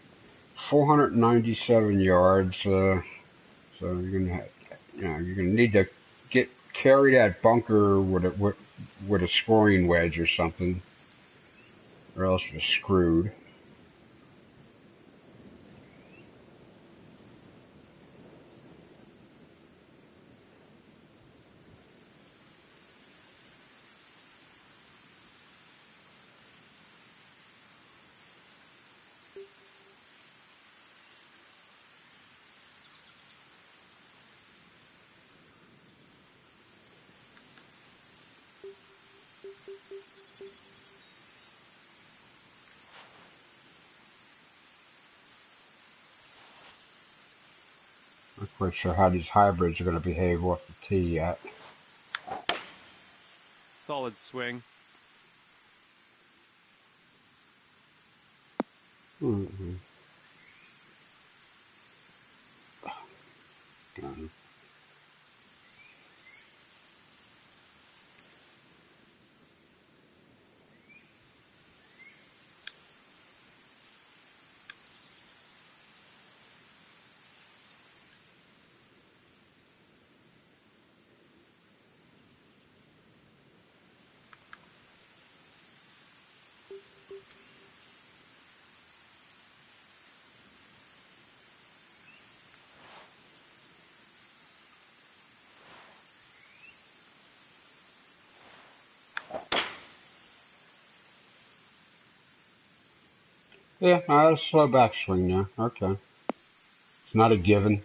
497 yards. So you're gonna need to carry that bunker with a scoring wedge or something, or else you're screwed. Quite sure how these hybrids are going to behave off the tee yet. Solid swing. Mm-hmm. Yeah, I had a slow backswing there. Okay. It's not a given.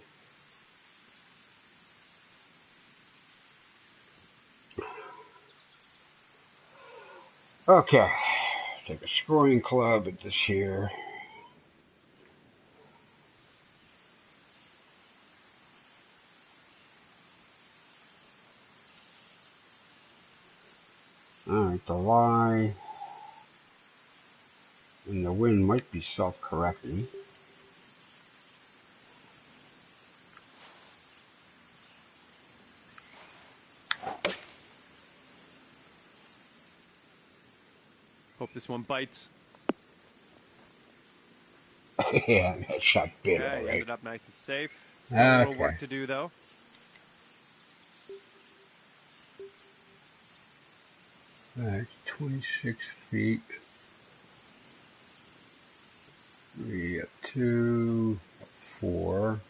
Okay. Take a scoring club at this here. Alright, the lie and the wind might be self-correcting. Hope this one bites. Yeah, that shot bit Okay, alright. ended up nice and safe. Still a little Okay. work to do, though. Alright, 26 feet. 3 up 2, up 4.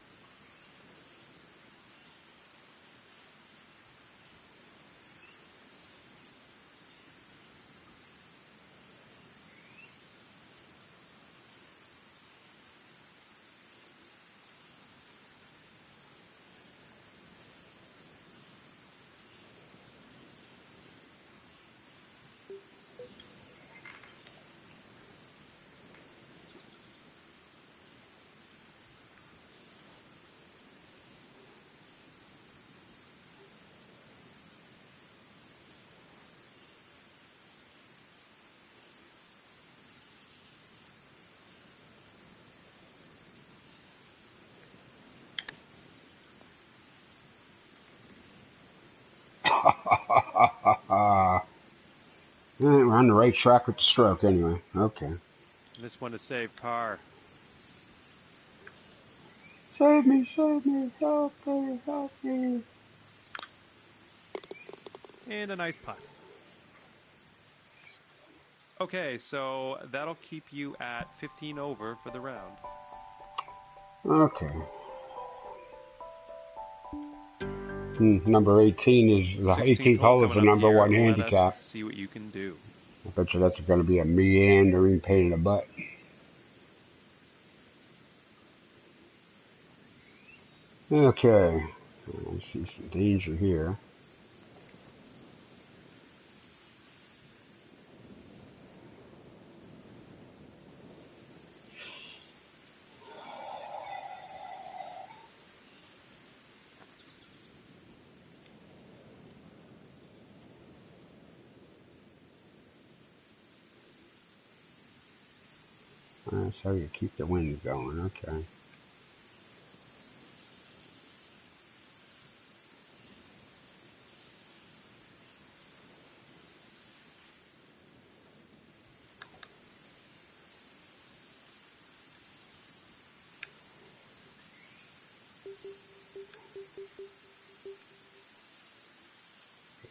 Alright, we're on the right track with the stroke anyway. Okay. This one to save par. Save me, help me, help me. And a nice putt. Okay, so that'll keep you at 15 over for the round. Okay. Number 18 is the 16th 18th hole hole is the coming up number here. one Let us handicap. see what you can do. I bet you that's going to be a meandering pain in the butt. Okay. I see some danger here. That's how you keep the wind going. Okay.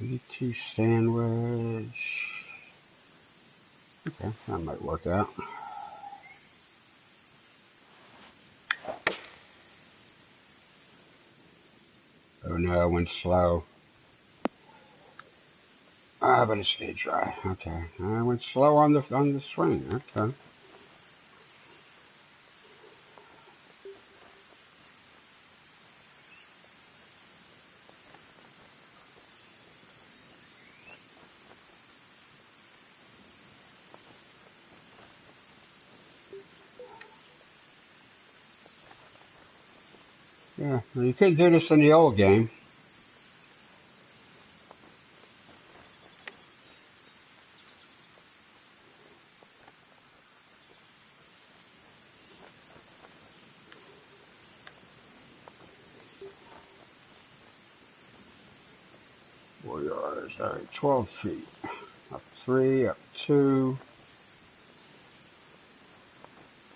ET sandwich. Okay, that might work out. Oh no, I went slow. But it stayed dry. Okay, I went slow on the swing. Okay. Yeah, well, you couldn't do this in the old game. Four yards. All right, 12 feet. Up 3, up 2,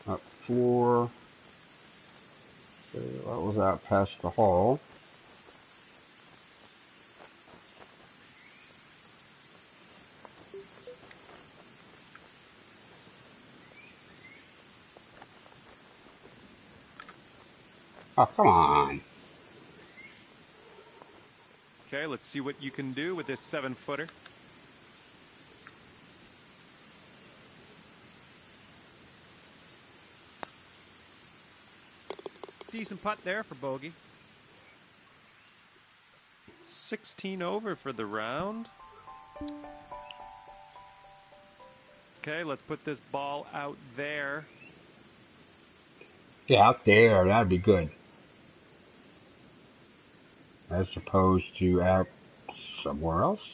up 4. Okay, that was out past the hole. Oh, come on. Okay, let's see what you can do with this 7-footer. Decent putt there for bogey. 16 over for the round. Okay, let's put this ball out there. Yeah, out there. That'd be good. As opposed to out somewhere else.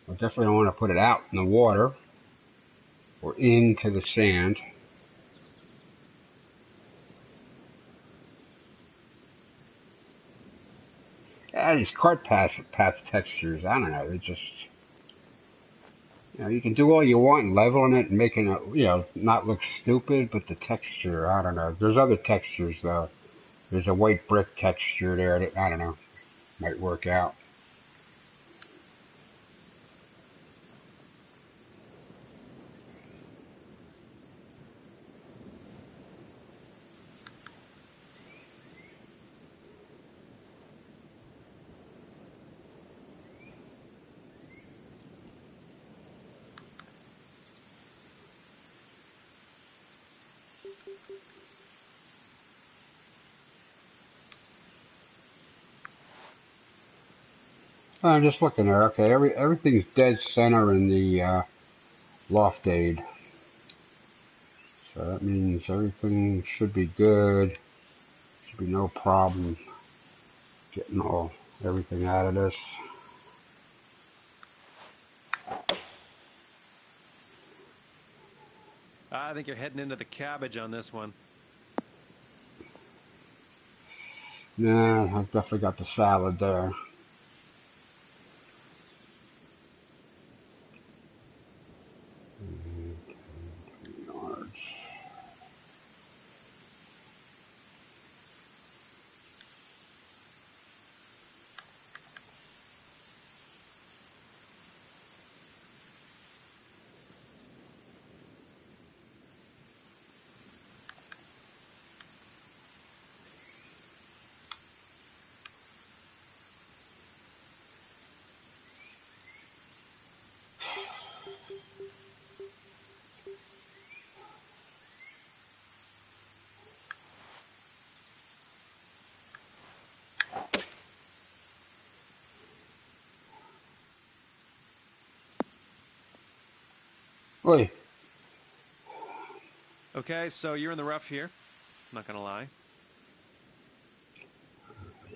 I definitely don't want to put it out in the water or into the sand. Yeah, these cart path textures, I don't know, they just, you can do all you want leveling it and making it, not look stupid, but the texture, I don't know. There's other textures, though. There's a white brick texture there that, I don't know, might work out. I'm just looking there. Okay, everything's dead center in the loft aid. So that means everything should be good. Should be no problem getting everything out of this. I think you're heading into the cabbage on this one. Nah, I've definitely got the salad there. Yards. Wait, Okay, so you're in the rough here. I'm not gonna lie.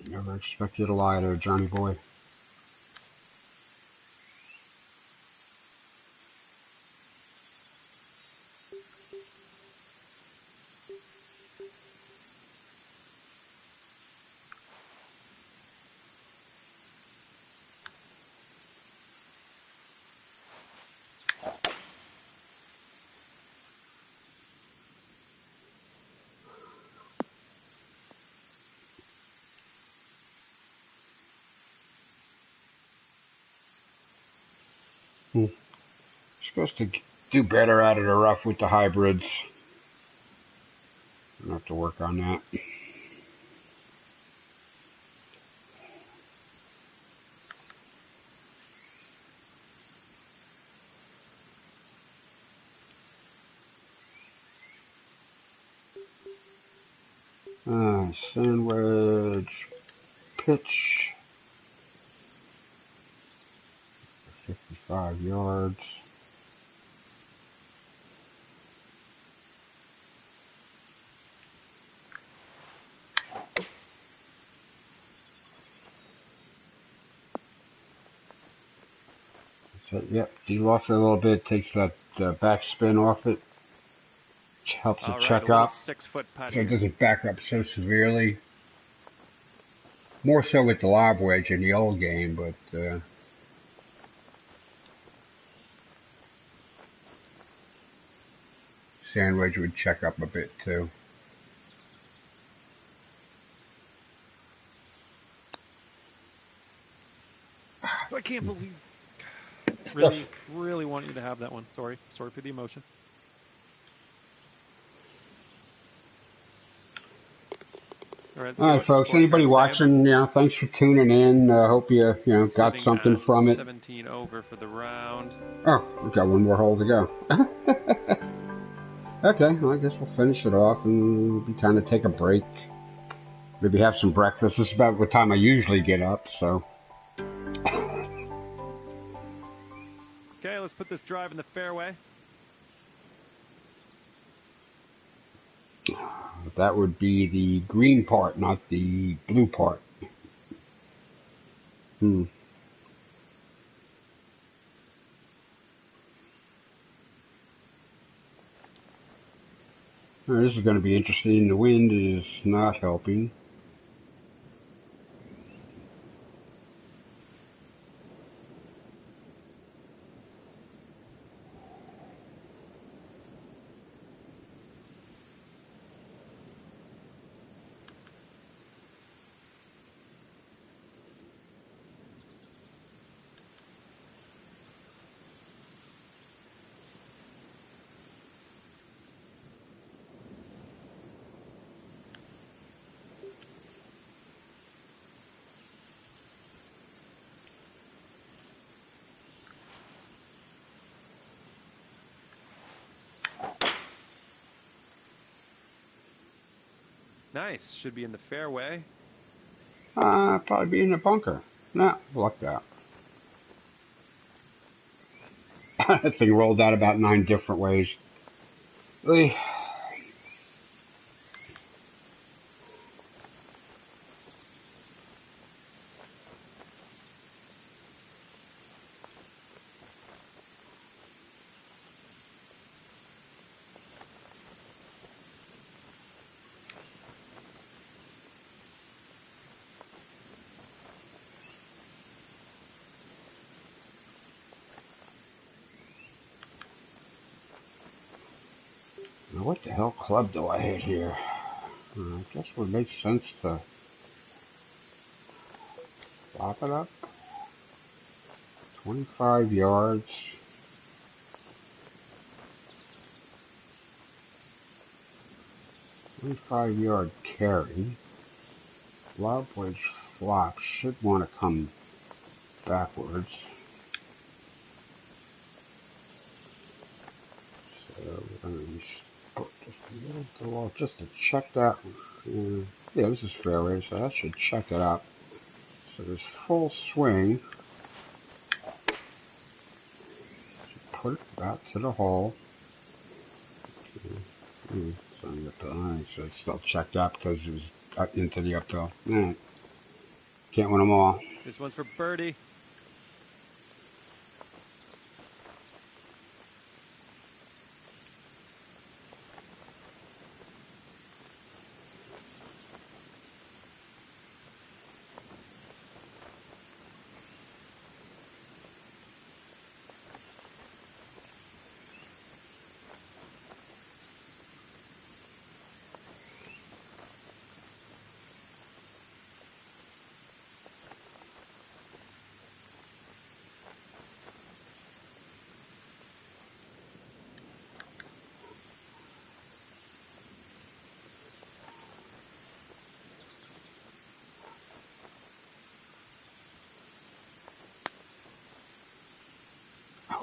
never expect you to lie there, Johnny boy. You're supposed to do better out of the rough with the hybrids. I'm gonna have to work on that. Sandwich pitch. 55 yards. So, yep, de-loft it a little bit, takes that back spin off it, helps it All right, a check little up, 6-foot putt so it here. doesn't back up so severely. More so with the lob wedge in the old game, but sand wedge would check up a bit too. I can't believe. Really, really want you to have that one. Sorry for the emotion. All right, let's All see right, what the folks. Anybody scorecard's saying. watching? Thanks for tuning in. Hope you got Sitting something at from it. 17 over for the round. Oh, we've got one more hole to go. Okay, well, I guess we'll finish it off and it'll be time to take a break. Maybe have some breakfast. This is about what time I usually get up, so. Okay, let's put this drive in the fairway. That would be the green part, not the blue part. This is going to be interesting. The wind is not helping. Nice. Should be in the fairway. Probably be in the bunker. Nah, lucked out. That thing rolled out about 9 different ways. Really? Now, what the hell club do I hit here? I guess it would make sense to flop it up. 25 yards. 25-yard carry. Lob wedge flop should want to come backwards. So we're going to put just a little go off just to check that. Yeah, this is fairway, so that should check it up. So there's full swing. Put it back to the hole. So it's still checked up because it was up into the uphill. Right. Can't win them all. This one's for birdie.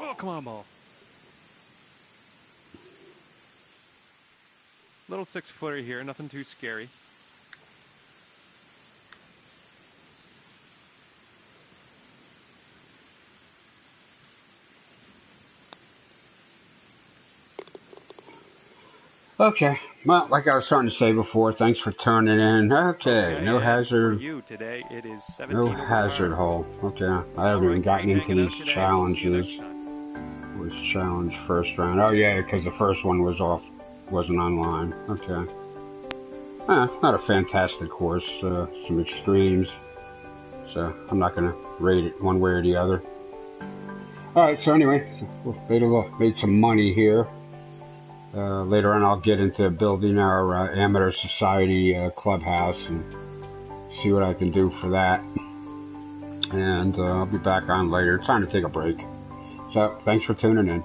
Oh, come on, ball. Little 6-footer here, nothing too scary. Okay. Well, like I was starting to say before, thanks for tuning in. Okay, no and for hazard. you today, it is No 17 over hazard par. hole. Okay, I All haven't even right, gotten great into hanging these out today. We'll see you challenges. next time. Was challenge first round. Oh yeah, because the first one was off, wasn't online. Okay. Not a fantastic course. Some extremes. So I'm not gonna rate it one way or the other. All right. So anyway, made some money here. Later on, I'll get into building our amateur society clubhouse and see what I can do for that. And I'll be back on later. It's time to take a break. So thanks for tuning in.